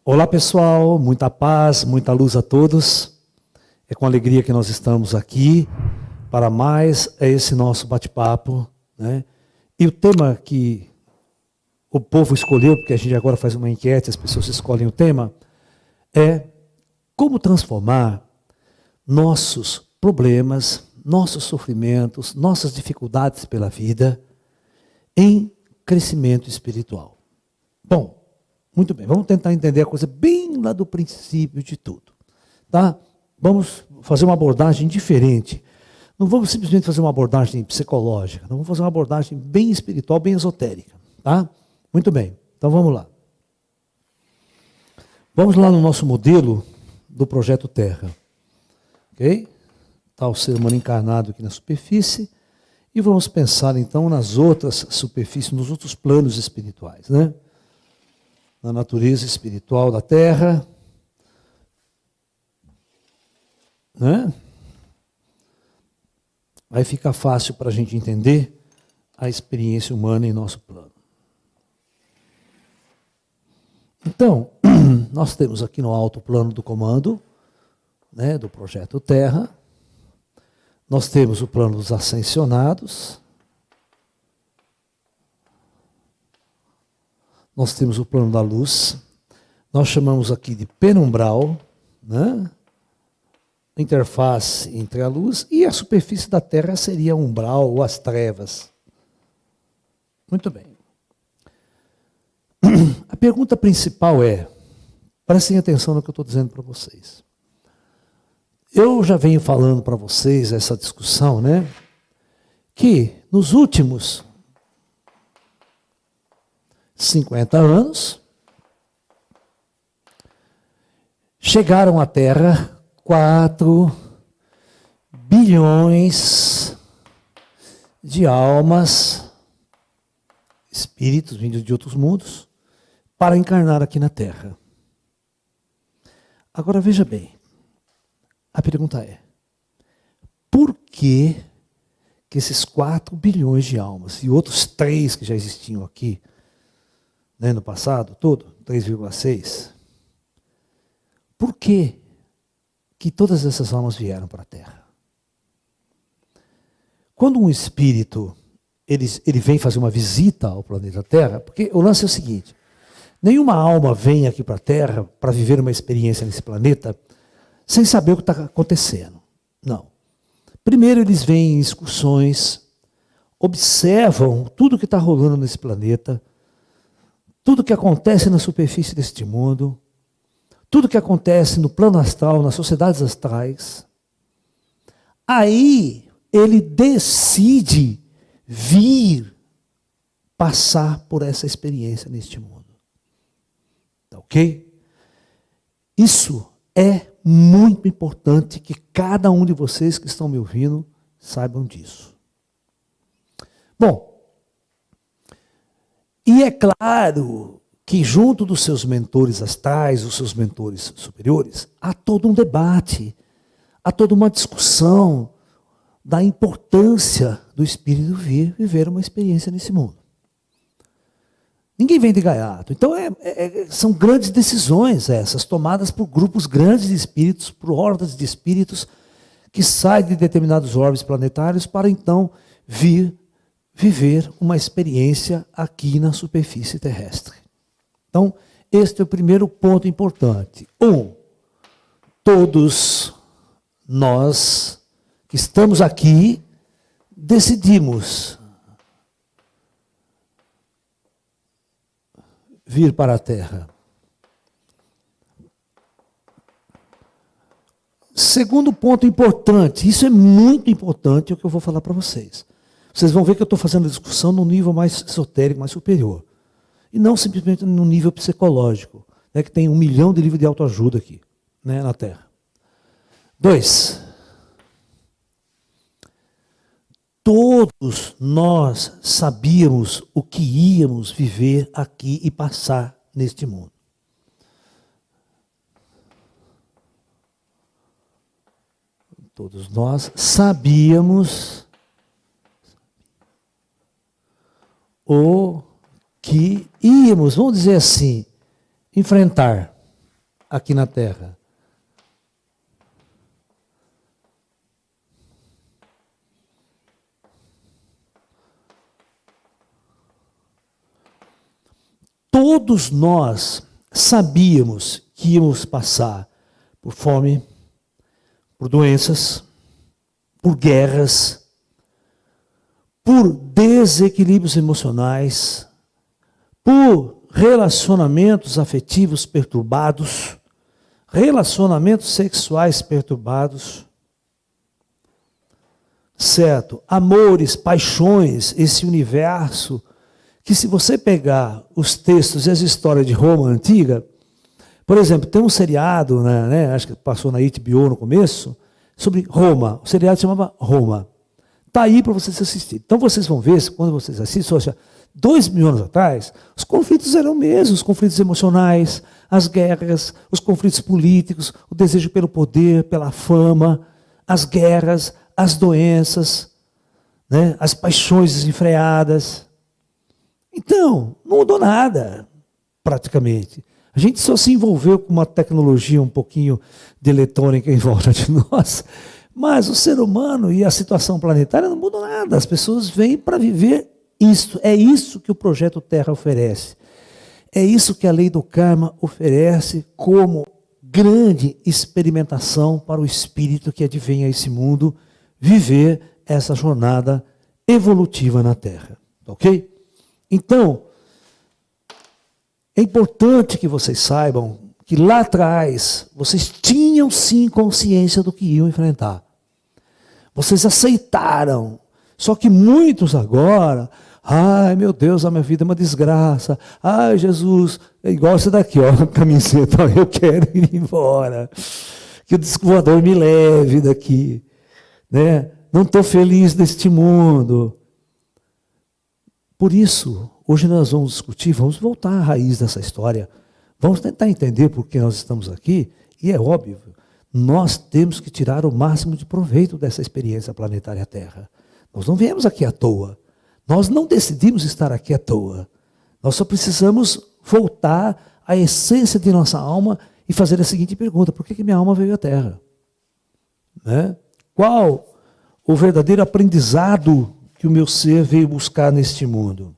Olá pessoal, muita paz, muita luz a todos. É com alegria que nós estamos aqui para mais esse nosso bate-papo, né? E o tema que o povo escolheu, porque a gente agora faz uma enquete, as pessoas escolhem o tema, é como transformar nossos problemas, nossos sofrimentos, nossas dificuldades pela vida em crescimento espiritual. Bom, muito bem, vamos tentar entender a coisa bem lá do princípio de tudo, tá? Vamos fazer uma abordagem diferente. Não vamos simplesmente fazer uma abordagem psicológica, não vamos fazer uma abordagem bem espiritual, bem esotérica, tá? Muito bem, então vamos lá. Vamos lá no nosso modelo do Projeto Terra, ok? Está o ser humano encarnado aqui na superfície e vamos pensar então nas outras superfícies, nos outros planos espirituais, né? Na natureza espiritual da Terra, né? Aí fica fácil para a gente entender a experiência humana em nosso plano. Então, nós temos aqui no alto plano do comando, né, do Projeto Terra, nós temos o plano dos ascensionados, nós temos o plano da luz, nós chamamos aqui de penumbral, né? Interface entre a luz e a superfície da Terra seria o umbral ou as trevas. Muito bem. A pergunta principal é, prestem atenção no que eu estou dizendo para vocês. Eu já venho falando para vocês essa discussão, né? Que nos últimos 50 anos, chegaram à Terra 4 bilhões de almas, espíritos vindos de outros mundos, para encarnar aqui na Terra. Agora veja bem, a pergunta é, por que esses 4 bilhões de almas e outros 3 que já existiam aqui, né, no passado todo, 3,6, por que todas essas almas vieram para a Terra? Quando um espírito ele vem fazer uma visita ao planeta Terra, porque o lance é o seguinte, nenhuma alma vem aqui para a Terra para viver uma experiência nesse planeta sem saber o que está acontecendo. Não. Primeiro eles vêm em excursões, observam tudo que está rolando nesse planeta, tudo que acontece na superfície deste mundo, tudo que acontece no plano astral, nas sociedades astrais. Aí ele decide vir passar por essa experiência neste mundo. Tá ok? Isso é muito importante que cada um de vocês que estão me ouvindo saibam disso. Bom, e é claro que junto dos seus mentores astrais, os seus mentores superiores, há todo um debate, há toda uma discussão da importância do espírito vir viver uma experiência nesse mundo. Ninguém vem de gaiato. Então são grandes decisões essas, tomadas por grupos grandes de espíritos, por hordas de espíritos, que saem de determinados orbes planetários para então vir viver uma experiência aqui na superfície terrestre. Então, este é o primeiro ponto importante. Todos nós que estamos aqui decidimos vir para a Terra. Segundo ponto importante, isso é muito importante, é o que eu vou falar para vocês. Vocês vão ver que eu estou fazendo a discussão num nível mais esotérico, mais superior. E não simplesmente no nível psicológico, né, que tem 1 milhão de livros de autoajuda aqui, né, na Terra. 2. Todos nós sabíamos o que íamos viver aqui e passar neste mundo. Todos nós sabíamos o que íamos, vamos dizer assim, enfrentar. aqui na Terra? Todos nós sabíamos que íamos passar por fome, por doenças, por guerras, por desequilíbrios emocionais, por relacionamentos afetivos perturbados, relacionamentos sexuais perturbados, certo? Amores, paixões, esse universo que, se você pegar os textos e as histórias de Roma antiga, por exemplo, tem um seriado, né, acho que passou na HBO no começo, sobre Roma. O seriado se chamava Roma. Está aí para vocês assistirem. Então vocês vão ver, quando vocês assistem, 2.000 anos atrás, os conflitos eram mesmos, os conflitos emocionais, as guerras, os conflitos políticos, o desejo pelo poder, pela fama, as guerras, as doenças, né, as paixões desenfreadas. Então, não mudou nada, praticamente. A gente só se envolveu com uma tecnologia um pouquinho de eletrônica em volta de nós, mas o ser humano e a situação planetária não mudam nada. As pessoas vêm para viver isso. É isso que o Projeto Terra oferece. É isso que a lei do karma oferece como grande experimentação para o espírito que advém a esse mundo viver essa jornada evolutiva na Terra. Ok? Então, é importante que vocês saibam que lá atrás vocês tinham sim consciência do que iam enfrentar. Vocês aceitaram. Só que muitos agora, ai meu Deus, a minha vida é uma desgraça. Ai Jesus, é igual esse daqui, ó, camiseta, eu quero ir embora. Que o disco voador me leve daqui. Né? Não estou feliz neste mundo. Por isso, hoje nós vamos discutir, vamos voltar à raiz dessa história. Vamos tentar entender por que nós estamos aqui. E é óbvio, nós temos que tirar o máximo de proveito dessa experiência planetária Terra. Nós não viemos aqui à toa. Nós não decidimos estar aqui à toa. Nós só precisamos voltar à essência de nossa alma e fazer a seguinte pergunta: por que minha alma veio à Terra? Né? Qual o verdadeiro aprendizado que o meu ser veio buscar neste mundo?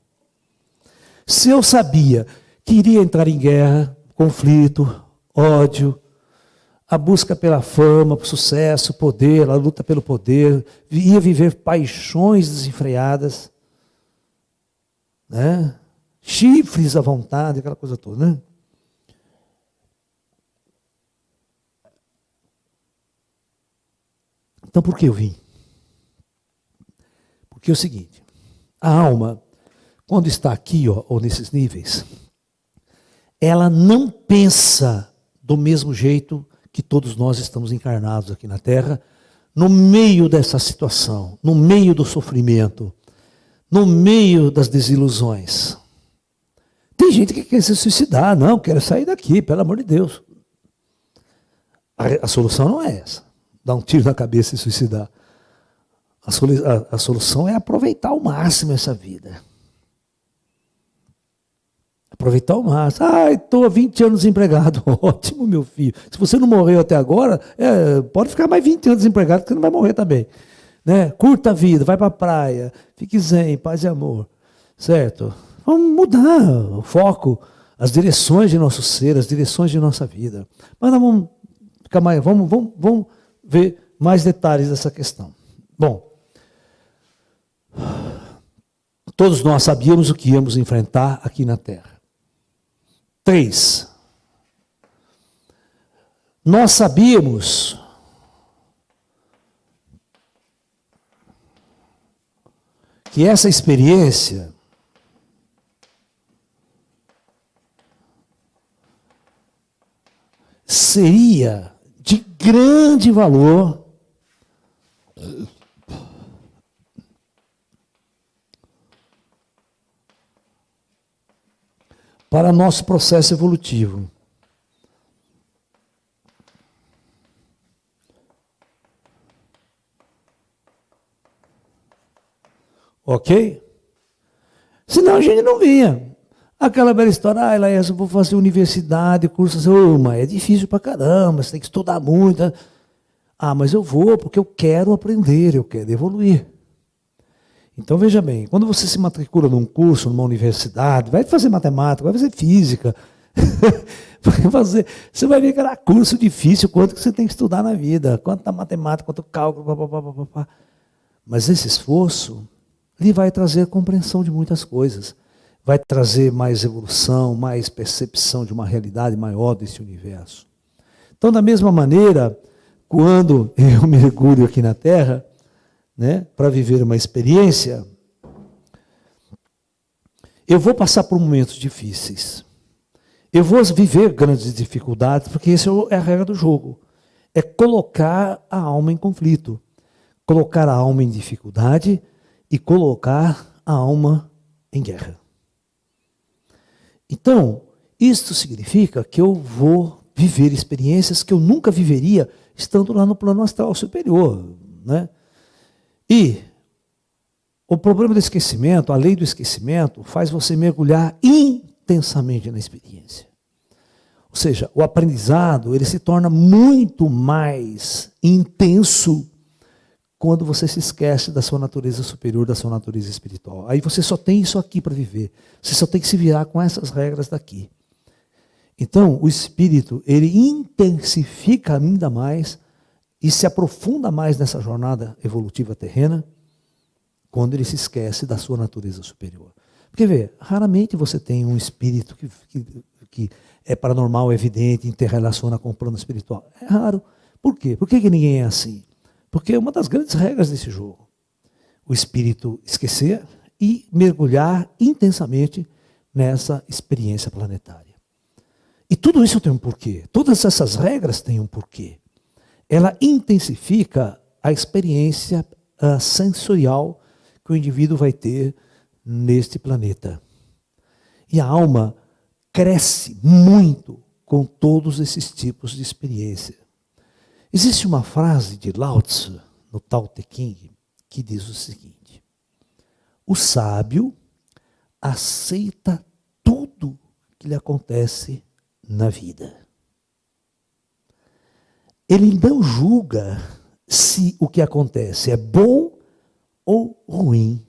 Se eu sabia que iria entrar em guerra, conflito, ódio, a busca pela fama, pelo sucesso, poder, a luta pelo poder, ia viver paixões desenfreadas, né? Chifres à vontade, aquela coisa toda, né? Então por que eu vim? Porque é o seguinte, a alma, quando está aqui, ó, ou nesses níveis, ela não pensa do mesmo jeito que todos nós estamos encarnados aqui na Terra, no meio dessa situação, no meio do sofrimento, no meio das desilusões. Tem gente que quer se suicidar, não, quero sair daqui, pelo amor de Deus. A solução não é essa, dar um tiro na cabeça e suicidar. A solução é aproveitar ao máximo essa vida. Aproveitar ao máximo. Estou há 20 anos desempregado. Ótimo, meu filho. Se você não morreu até agora, pode ficar mais 20 anos desempregado, que você não vai morrer também. Né? Curta a vida, vai para a praia, fique zen, paz e amor. Certo? Vamos mudar o foco, as direções de nosso ser, as direções de nossa vida. Mas nós vamos ficar mais, vamos ver mais detalhes dessa questão. Bom, todos nós sabíamos o que íamos enfrentar aqui na Terra. 3. Nós sabíamos que essa experiência seria de grande valor para nosso processo evolutivo. Ok? Senão a gente não vinha. Aquela bela história, Laércio, eu vou fazer universidade, curso assim, mas é difícil pra caramba, você tem que estudar muito. Mas eu vou porque eu quero aprender, eu quero evoluir. Então veja bem, quando você se matricula num curso, numa universidade, vai fazer matemática, vai fazer física, você vai ver que era curso difícil, quanto que você tem que estudar na vida, quanto da matemática, quanto cálculo, papapá. Mas esse esforço lhe vai trazer compreensão de muitas coisas. Vai trazer mais evolução, mais percepção de uma realidade maior desse universo. Então, da mesma maneira, quando eu mergulho aqui na Terra, né, para viver uma experiência, eu vou passar por momentos difíceis. Eu vou viver grandes dificuldades, porque essa é a regra do jogo. É colocar a alma em conflito. Colocar a alma em dificuldade e colocar a alma em guerra. Então, isto significa que eu vou viver experiências que eu nunca viveria estando lá no plano astral superior, né? E o problema do esquecimento, a lei do esquecimento, faz você mergulhar intensamente na experiência. Ou seja, o aprendizado ele se torna muito mais intenso quando você se esquece da sua natureza superior, da sua natureza espiritual. Aí você só tem isso aqui para viver. Você só tem que se virar com essas regras daqui. Então, o espírito, ele intensifica ainda mais e se aprofunda mais nessa jornada evolutiva terrena quando ele se esquece da sua natureza superior. Porque, vê, raramente você tem um espírito que é paranormal, evidente, interrelaciona com o plano espiritual. É raro. Por quê? Por que ninguém é assim? Porque é uma das grandes regras desse jogo. O espírito esquecer e mergulhar intensamente nessa experiência planetária. E tudo isso tem um porquê. Todas essas regras têm um porquê. Ela intensifica a experiência sensorial que o indivíduo vai ter neste planeta. E a alma cresce muito com todos esses tipos de experiência. Existe uma frase de Lao Tzu, no Tao Te Ching, que diz o seguinte: o sábio aceita tudo que lhe acontece na vida. Ele não julga se o que acontece é bom ou ruim.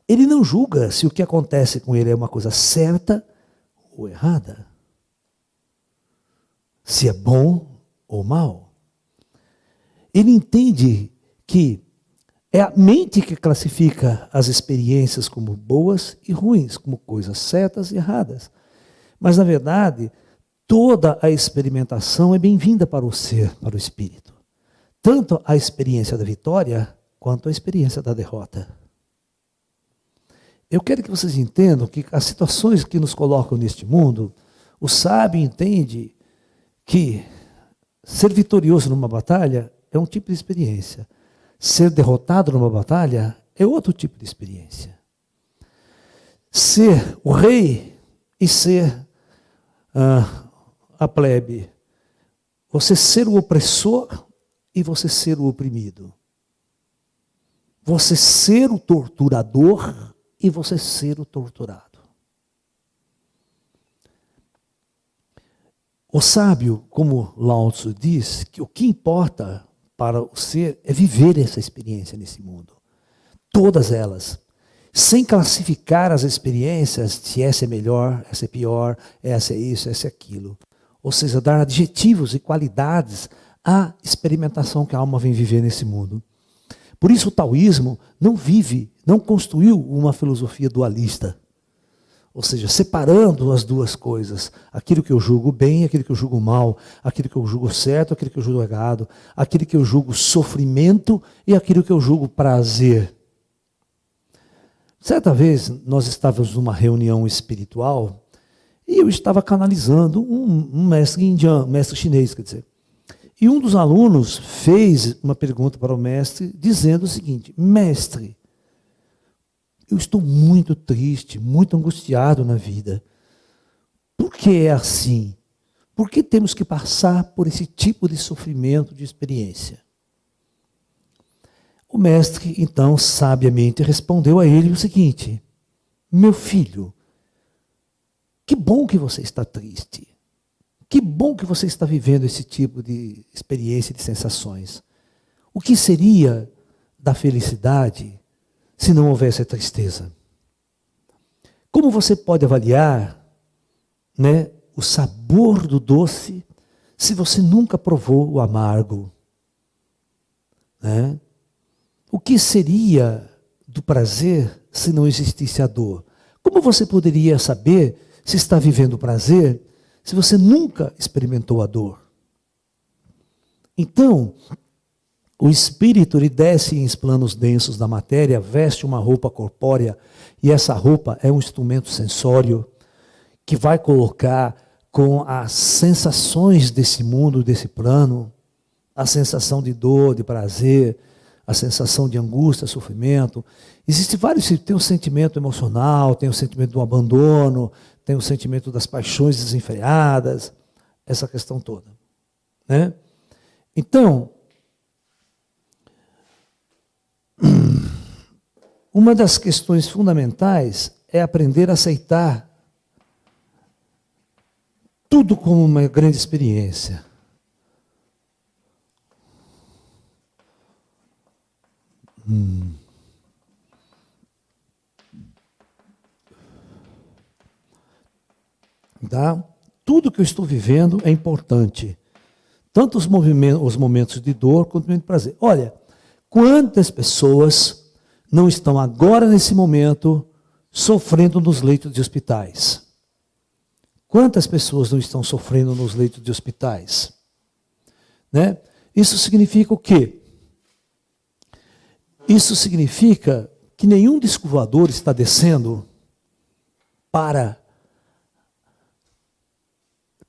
Ele não julga se o que acontece com ele é uma coisa certa ou errada. Se é bom ou mal. Ele entende que é a mente que classifica as experiências como boas e ruins, como coisas certas e erradas. Mas, na verdade, toda a experimentação é bem-vinda para o ser, para o espírito. Tanto a experiência da vitória, quanto a experiência da derrota. Eu quero que vocês entendam que as situações que nos colocam neste mundo, o sábio entende que ser vitorioso numa batalha é um tipo de experiência. Ser derrotado numa batalha é outro tipo de experiência. Ser o rei e ser a plebe. Você ser o opressor e você ser o oprimido. Você ser o torturador e você ser o torturado. O sábio, como Lao Tzu diz, que o que importa para o ser é viver essa experiência nesse mundo. Todas elas. Sem classificar as experiências, se essa é melhor, essa é pior, essa é isso, essa é aquilo. Ou seja, dar adjetivos e qualidades à experimentação que a alma vem viver nesse mundo. Por isso o taoísmo não construiu uma filosofia dualista. Ou seja, separando as duas coisas. Aquilo que eu julgo bem, aquilo que eu julgo mal. Aquilo que eu julgo certo, aquilo que eu julgo errado. Aquilo que eu julgo sofrimento e aquilo que eu julgo prazer. Certa vez nós estávamos numa reunião espiritual e eu estava canalizando um mestre indiano, mestre chinês, quer dizer. E um dos alunos fez uma pergunta para o mestre dizendo o seguinte: mestre, eu estou muito triste, muito angustiado na vida. Por que é assim? Por que temos que passar por esse tipo de sofrimento, de experiência? O mestre, então, sabiamente respondeu a ele o seguinte: meu filho, Que bom que você está triste. Que bom que você está vivendo esse tipo de experiência, de sensações. O que seria da felicidade se não houvesse a tristeza? Como você pode avaliar, né, o sabor do doce se você nunca provou o amargo? Né? O que seria do prazer se não existisse a dor? Como você poderia saber se está vivendo o prazer se você nunca experimentou a dor? Então, o espírito ele desce em planos densos da matéria, veste uma roupa corpórea, e essa roupa é um instrumento sensório que vai colocar com as sensações desse mundo, desse plano, a sensação de dor, de prazer, a sensação de angústia, sofrimento. Existem vários, tem o sentimento emocional, tem o sentimento do abandono, tem o sentimento das paixões desenfreadas, essa questão toda. Né? Então, uma das questões fundamentais é aprender a aceitar tudo como uma grande experiência. Tá? Tudo que eu estou vivendo é importante. Tanto os momentos de dor quanto os momentos de prazer. Olha, quantas pessoas não estão agora nesse momento sofrendo nos leitos de hospitais? Quantas pessoas não estão sofrendo nos leitos de hospitais? Né? Isso significa o quê? Isso significa que nenhum disco voador está descendo para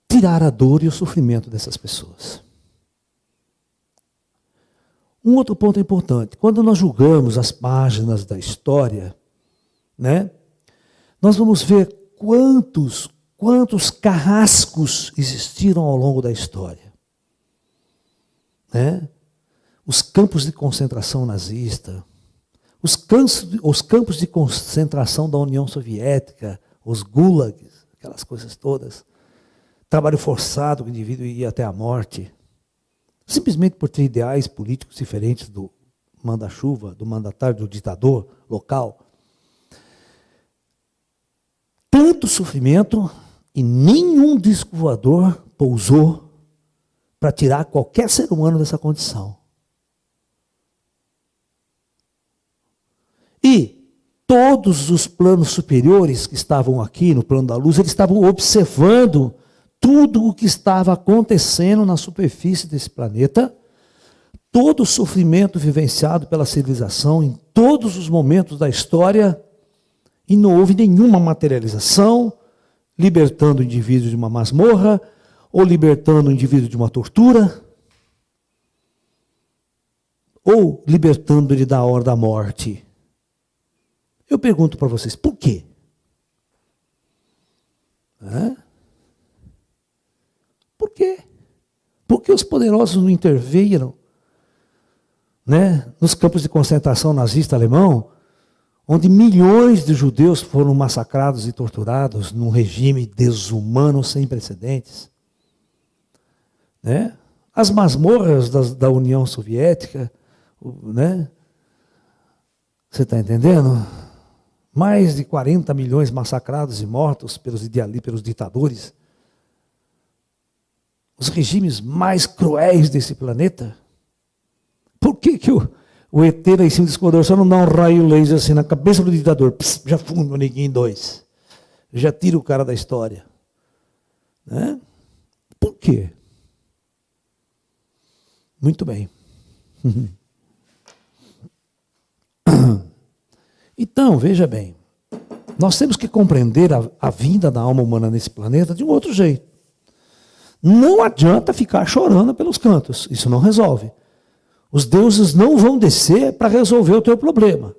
tirar a dor e o sofrimento dessas pessoas. Um outro ponto importante, quando nós julgamos as páginas da história, né, nós vamos ver quantos carrascos existiram ao longo da história. Né? Os campos de concentração nazista, os campos de concentração da União Soviética, os gulags, aquelas coisas todas, trabalho forçado, o indivíduo ia até a morte, simplesmente por ter ideais políticos diferentes do manda-chuva, do mandatário, do ditador local. Tanto sofrimento e nenhum disco voador pousou para tirar qualquer ser humano dessa condição. E todos os planos superiores que estavam aqui no plano da luz, eles estavam observando tudo o que estava acontecendo na superfície desse planeta, todo o sofrimento vivenciado pela civilização em todos os momentos da história, e não houve nenhuma materialização, libertando o indivíduo de uma masmorra, ou libertando o indivíduo de uma tortura, ou libertando ele da hora da morte. Eu pergunto para vocês, por quê? Por quê? Porque os poderosos não interviram, né, nos campos de concentração nazista alemão, onde milhões de judeus foram massacrados e torturados num regime desumano sem precedentes. Né? As masmorras da União Soviética, né? Você está entendendo? Mais de 40 milhões massacrados e mortos pelos ditadores. Os regimes mais cruéis desse planeta. Por que o ET lá em cima desse corredor só não dá um raio laser assim na cabeça do ditador? Pss, já funda o neguinho em dois. Já tira o cara da história. Né? Por quê? Muito bem. Então, veja bem, nós temos que compreender a vinda da alma humana nesse planeta de um outro jeito. Não adianta ficar chorando pelos cantos, isso não resolve. Os deuses não vão descer para resolver o teu problema.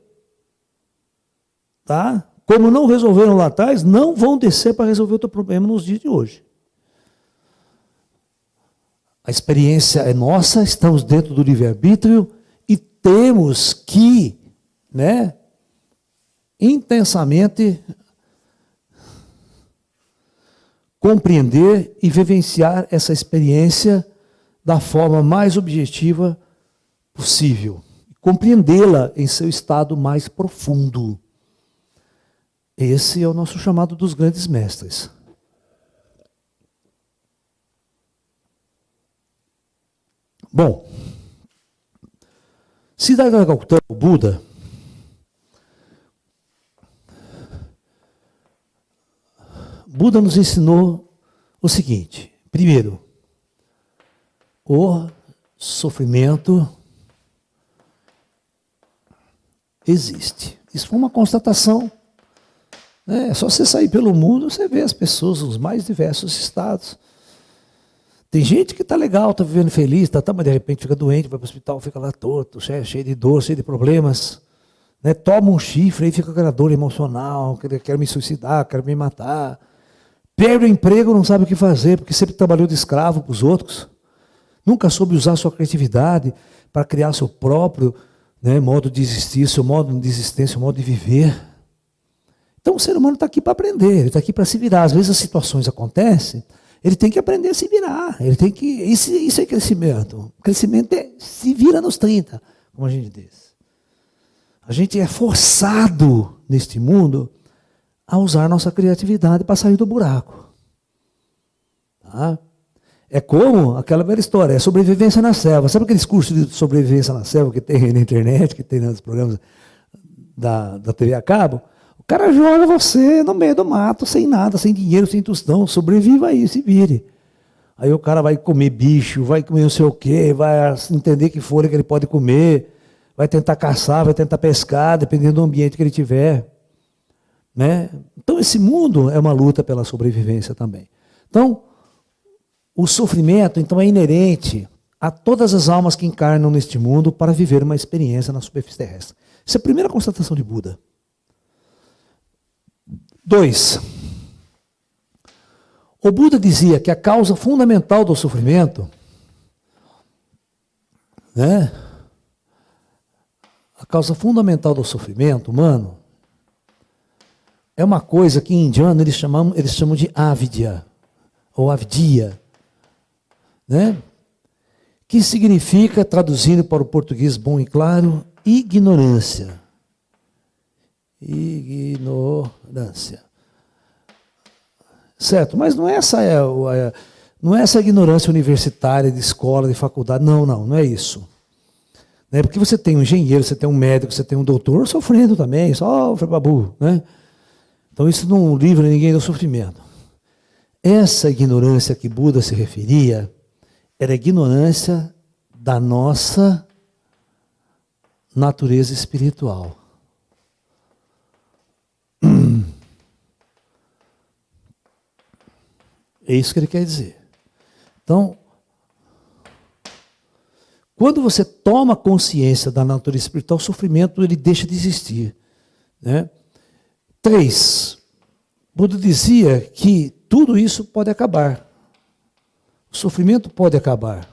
Tá? Como não resolveram lá atrás, não vão descer para resolver o teu problema nos dias de hoje. A experiência é nossa, estamos dentro do livre-arbítrio e temos que, né, intensamente compreender e vivenciar essa experiência da forma mais objetiva possível. Compreendê-la em seu estado mais profundo. Esse é o nosso chamado dos grandes mestres. Bom, Siddhartha Gautama, o Buda, Buda nos ensinou o seguinte: primeiro, o sofrimento existe. Isso foi uma constatação. É só você sair pelo mundo, você vê as pessoas nos mais diversos estados. Tem gente que está legal, está vivendo feliz, mas de repente fica doente, vai para o hospital, fica lá torto, cheio de dor, cheio de problemas. Né? Toma um chifre e fica com aquela dor emocional, quer me suicidar, quer me matar. Perde o emprego, não sabe o que fazer, porque sempre trabalhou de escravo para os outros. Nunca soube usar sua criatividade para criar seu próprio, né, modo de existir, seu modo de existência, seu modo de viver. Então o ser humano está aqui para aprender, ele está aqui para se virar. Às vezes as situações acontecem, ele tem que aprender a se virar. Ele tem que. Isso é crescimento. O crescimento é se vira nos 30, como a gente diz. A gente é forçado neste mundo a usar nossa criatividade para sair do buraco. Tá? É como aquela velha história, é sobrevivência na selva. Sabe aqueles cursos de sobrevivência na selva que tem na internet, que tem nos programas da TV a cabo? O cara joga você no meio do mato, sem nada, sem dinheiro, sem tostão. Sobreviva aí, se vire. Aí o cara vai comer bicho, vai comer não sei o quê, vai entender que folha que ele pode comer, vai tentar caçar, vai tentar pescar, dependendo do ambiente que ele tiver. Né? Então esse mundo é uma luta pela sobrevivência também. Então, o sofrimento então é inerente a todas as almas que encarnam neste mundo para viver uma experiência na superfície terrestre. Essa é a primeira constatação de Buda. 2. O Buda dizia que a causa fundamental do sofrimento, né? A causa fundamental do sofrimento humano é uma coisa que em indiano eles chamam de avidya, ou avidya, né? Que significa, traduzindo para o português bom e claro, ignorância. Ignorância. Certo, mas não é essa ignorância universitária, de escola, de faculdade, não é isso. Né? Porque você tem um engenheiro, você tem um médico, você tem um doutor sofrendo também, sofre babu, né? Então isso não livra ninguém do sofrimento. Essa ignorância que Buda se referia era a ignorância da nossa natureza espiritual. É isso que ele quer dizer. Então, quando você toma consciência da natureza espiritual, o sofrimento ele deixa de existir. Né? 3. Buda dizia que tudo isso pode acabar. O sofrimento pode acabar.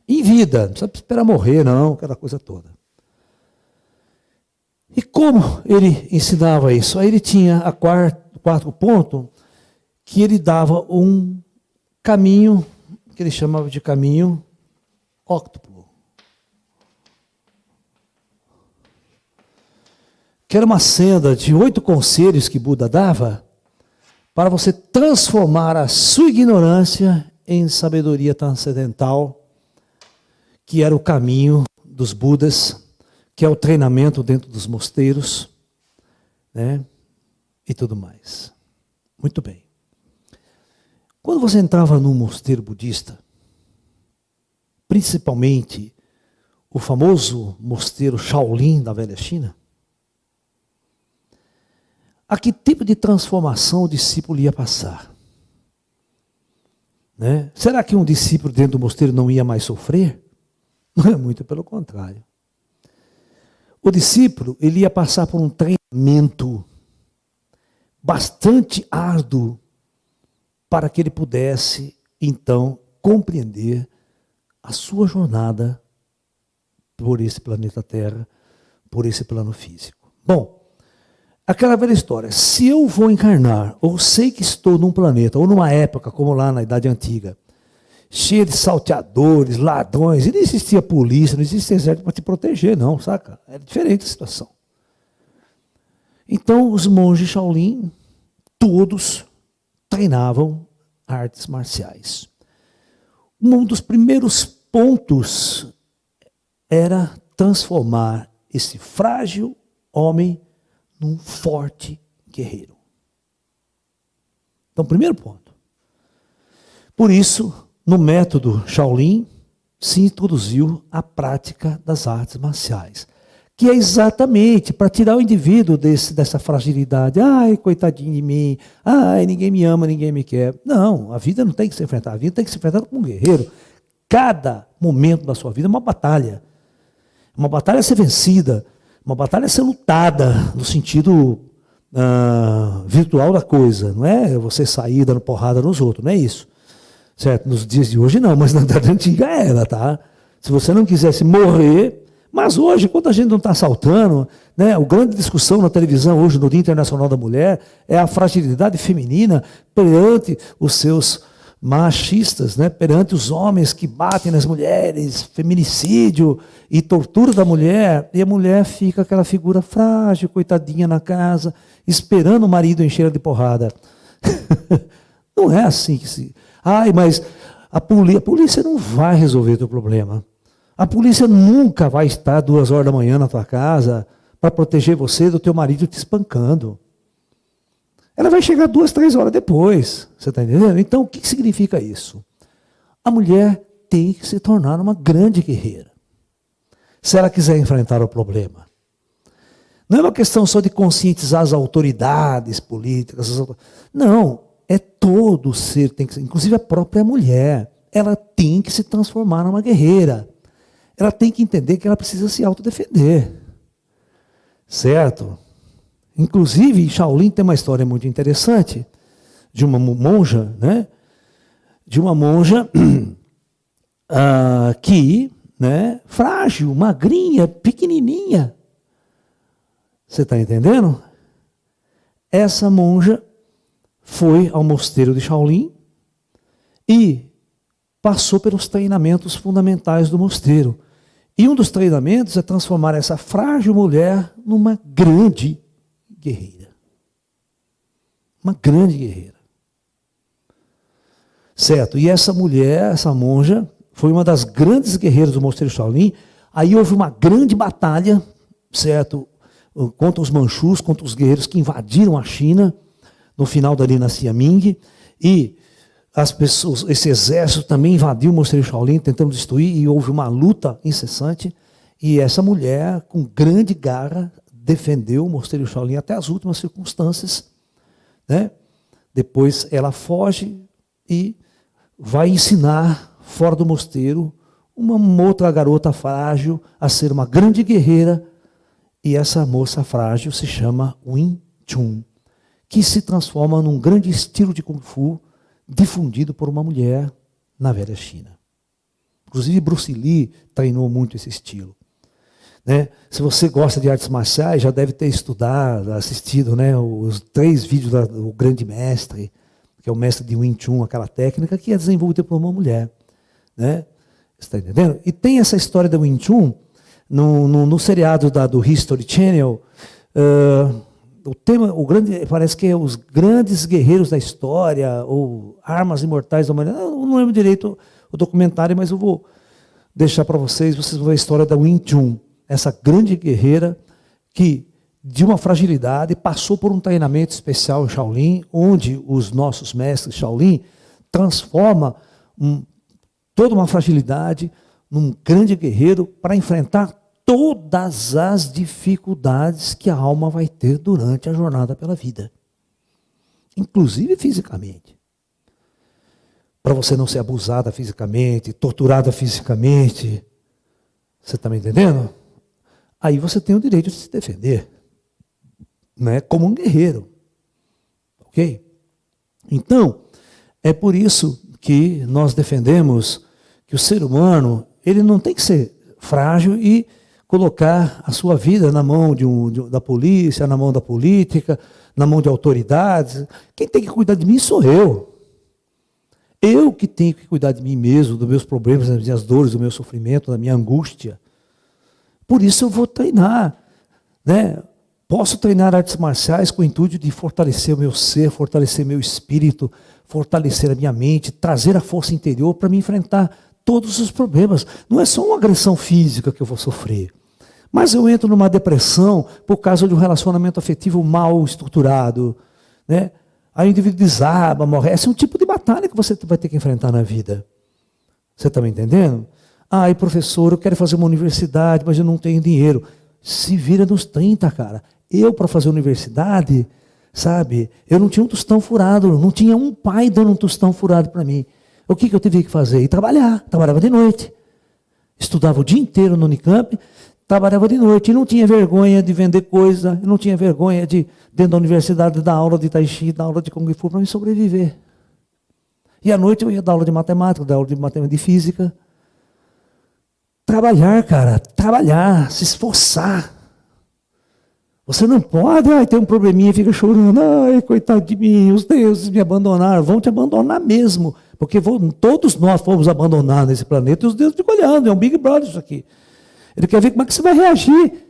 Em vida, não precisa esperar morrer, não, aquela coisa toda. E como ele ensinava isso? Aí ele tinha o quarto ponto, que ele dava um caminho, que ele chamava de caminho óctuplo. Que era uma senda de 8 conselhos que Buda dava para você transformar a sua ignorância em sabedoria transcendental, que era o caminho dos Budas, que é o treinamento dentro dos mosteiros, né? E tudo mais. Muito bem. Quando você entrava num mosteiro budista, principalmente o famoso mosteiro Shaolin da velha China, a que tipo de transformação o discípulo ia passar? Né? Será que um discípulo dentro do mosteiro não ia mais sofrer? Não é muito pelo contrário. O discípulo ele ia passar por um treinamento bastante árduo para que ele pudesse, então, compreender a sua jornada por esse planeta Terra, por esse plano físico. Bom, Aquela velha história, se eu vou encarnar, ou sei que estou num planeta, ou numa época, como lá na Idade Antiga, cheia de salteadores, ladrões, e não existia polícia, não existia exército para te proteger, não, saca? Era diferente a situação. Então, os monges Shaolin, todos treinavam artes marciais. Um dos primeiros pontos era transformar esse frágil homem num forte guerreiro. Então, primeiro ponto. Por isso, no método Shaolin, se introduziu a prática das artes marciais, que é exatamente para tirar o indivíduo dessa fragilidade. Ai, coitadinho de mim. Ai, ninguém me ama, ninguém me quer. Não, a vida não tem que ser enfrentada. A vida tem que ser enfrentada como um guerreiro. Cada momento da sua vida é uma batalha. Uma batalha a ser vencida. Uma batalha a ser lutada, no sentido virtual da coisa. Não é você sair dando porrada nos outros, não é isso. Certo? Nos dias de hoje não, mas na idade antiga era, tá? Se você não quisesse morrer... Mas hoje, quando a gente não está assaltando, né, a grande discussão na televisão hoje, no Dia Internacional da Mulher, é a fragilidade feminina perante os seus machistas, né, perante os homens que batem nas mulheres, feminicídio e tortura da mulher, e a mulher fica aquela figura frágil, coitadinha na casa, esperando o marido encher de porrada. Não é assim que se... Ai, mas a polícia não vai resolver o teu problema. A polícia nunca vai estar 2 horas da manhã na tua casa para proteger você do teu marido te espancando. Ela vai chegar 2, 3 horas depois. Você está entendendo? Então, o que significa isso? A mulher tem que se tornar uma grande guerreira. Se ela quiser enfrentar o problema. Não é uma questão só de conscientizar as autoridades políticas. Não, é todo ser, tem que ser, inclusive a própria mulher. Ela tem que se transformar numa guerreira. Ela tem que entender que ela precisa se autodefender. Certo? Inclusive, Shaolin tem uma história muito interessante de uma monja, né? De uma monja que, né, frágil, magrinha, pequenininha. Você está entendendo? Essa monja foi ao mosteiro de Shaolin e passou pelos treinamentos fundamentais do mosteiro. E um dos treinamentos é transformar essa frágil mulher numa grande guerreira. Uma grande guerreira. Certo? E essa mulher, essa monja, foi uma das grandes guerreiras do mosteiro Shaolin. Aí houve uma grande batalha, certo? Contra os manchus, contra os guerreiros que invadiram a China, no final da dinastia Ming. E as pessoas, esse exército também invadiu o mosteiro Shaolin, tentando destruir, e houve uma luta incessante. E essa mulher, com grande garra, defendeu o mosteiro Shaolin até as últimas circunstâncias, né? Depois ela foge e vai ensinar, fora do mosteiro, uma outra garota frágil a ser uma grande guerreira. E essa moça frágil se chama Wing Chun, que se transforma num grande estilo de Kung Fu, difundido por uma mulher na velha China. Inclusive Bruce Lee treinou muito esse estilo. Né? Se você gosta de artes marciais, já deve ter estudado, assistido, né, os 3 vídeos do grande mestre, que é o mestre de Wing Chun, aquela técnica que é desenvolvida por uma mulher. Né? Você está entendendo? E tem essa história da Wing Chun, no seriado do History Channel, o tema, parece que é os grandes guerreiros da história, ou armas imortais da humanidade. Eu não lembro direito o documentário, mas eu vou deixar para vocês vão ver a história da Wing Chun, essa grande guerreira que, de uma fragilidade, passou por um treinamento especial em Shaolin, onde os nossos mestres Shaolin transformam toda uma fragilidade num grande guerreiro para enfrentar todas as dificuldades que a alma vai ter durante a jornada pela vida. Inclusive fisicamente. Para você não ser abusada fisicamente, torturada fisicamente. Você está me entendendo? Aí você tem o direito de se defender. Né? Como um guerreiro. Ok? Então, é por isso que nós defendemos que o ser humano, ele não tem que ser frágil e colocar a sua vida na mão da polícia, na mão da política, na mão de autoridades. Quem tem que cuidar de mim sou eu. Eu que tenho que cuidar de mim mesmo, dos meus problemas, das minhas dores, do meu sofrimento, da minha angústia. Por isso eu vou treinar, né? Posso treinar artes marciais com o intuito de fortalecer o meu ser, fortalecer meu espírito, fortalecer a minha mente, trazer a força interior para me enfrentar todos os problemas. Não é só uma agressão física que eu vou sofrer. Mas eu entro numa depressão por causa de um relacionamento afetivo mal estruturado, né? Aí o indivíduo desaba, morre. Esse é um tipo de batalha que você vai ter que enfrentar na vida. Você está me entendendo? Ah, e professor, eu quero fazer uma universidade, mas eu não tenho dinheiro. Se vira nos 30, cara. Eu, para fazer universidade, sabe, eu não tinha um tostão furado, não tinha um pai dando um tostão furado para mim. O que eu tive que fazer? Ir trabalhar. Trabalhava de noite. Estudava o dia inteiro no Unicamp, trabalhava de noite. E não tinha vergonha de vender coisa, não tinha vergonha de, dentro da universidade, dar aula de Tai Chi, dar aula de Kung Fu para me sobreviver. E à noite eu ia dar aula de matemática, dar aula de matemática, de física. Trabalhar, cara, trabalhar, se esforçar. Você não pode, ter um probleminha e fica chorando, ai, coitado de mim, os deuses me abandonaram. Vão te abandonar mesmo, porque todos nós fomos abandonados nesse planeta e os deuses ficam olhando, é um Big Brother isso aqui. Ele quer ver como é que você vai reagir.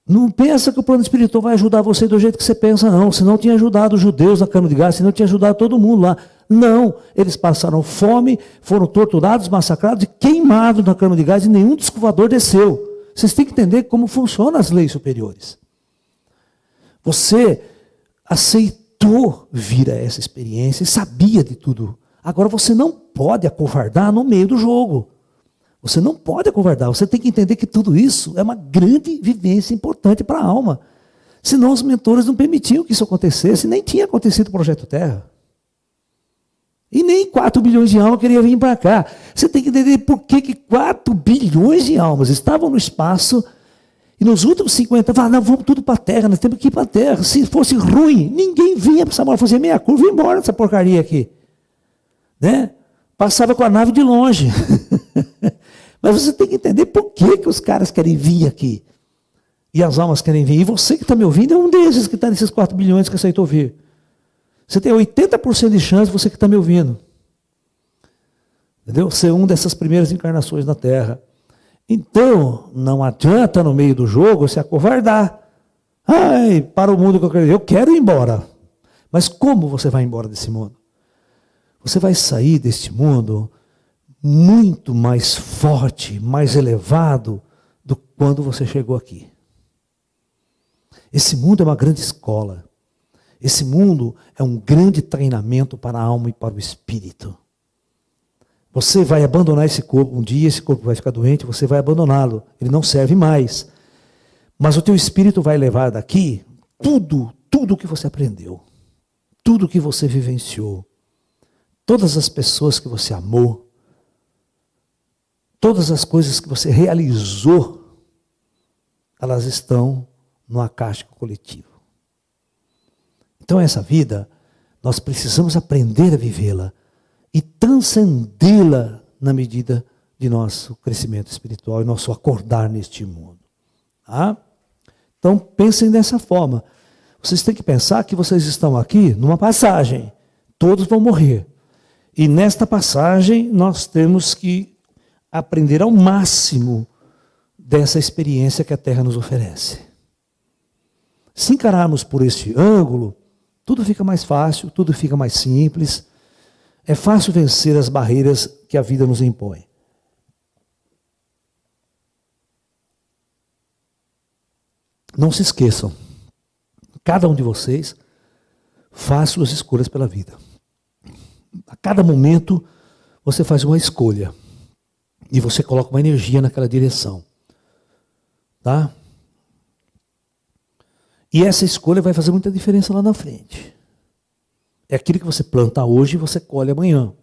Não pensa que o plano espiritual vai ajudar você do jeito que você pensa, não. Senão tinha ajudado os judeus na cama de gás, senão tinha ajudado todo mundo lá. Não, eles passaram fome, foram torturados, massacrados e queimados na cama de gás e nenhum descovador desceu. Vocês têm que entender como funcionam as leis superiores. Você aceitou vir a essa experiência e sabia de tudo. Agora você não pode acovardar no meio do jogo. Você não pode acovardar. Você tem que entender que tudo isso é uma grande vivência importante para a alma. Senão os mentores não permitiam que isso acontecesse, nem tinha acontecido o Projeto Terra. E nem 4 bilhões de almas queriam vir para cá. Você tem que entender por que 4 bilhões de almas estavam no espaço e nos últimos 50 falaram, não, vamos tudo para a Terra, nós temos que ir para a Terra. Se fosse ruim, ninguém vinha para essa bola fazer meia curva e ir embora dessa porcaria aqui. Né? Passava com a nave de longe. Mas você tem que entender por que os caras querem vir aqui. E as almas querem vir. E você que está me ouvindo é um desses que está nesses 4 bilhões que aceitou vir. Você tem 80% de chance, você que está me ouvindo. Entendeu? Ser um dessas primeiras encarnações na Terra. Então, não adianta no meio do jogo se acovardar. Ai, para o mundo que eu quero ir embora. Mas como você vai embora desse mundo? Você vai sair deste mundo muito mais forte, mais elevado do que quando você chegou aqui. Esse mundo é uma grande escola. Esse mundo é um grande treinamento para a alma e para o espírito. Você vai abandonar esse corpo um dia, esse corpo vai ficar doente, você vai abandoná-lo. Ele não serve mais. Mas o teu espírito vai levar daqui tudo que você aprendeu. Tudo que você vivenciou. Todas as pessoas que você amou. Todas as coisas que você realizou, elas estão no acástico coletivo. Então essa vida, nós precisamos aprender a vivê-la e transcendê-la na medida de nosso crescimento espiritual e nosso acordar neste mundo. Tá? Então pensem dessa forma. Vocês têm que pensar que vocês estão aqui numa passagem. Todos vão morrer. E nesta passagem nós temos que aprender ao máximo dessa experiência que a Terra nos oferece. Se encararmos por este ângulo, tudo fica mais fácil, tudo fica mais simples. É fácil vencer as barreiras que a vida nos impõe. Não se esqueçam, cada um de vocês faz suas escolhas pela vida. A cada momento você faz uma escolha e você coloca uma energia naquela direção. Tá? E essa escolha vai fazer muita diferença lá na frente. É aquilo que você planta hoje e você colhe amanhã.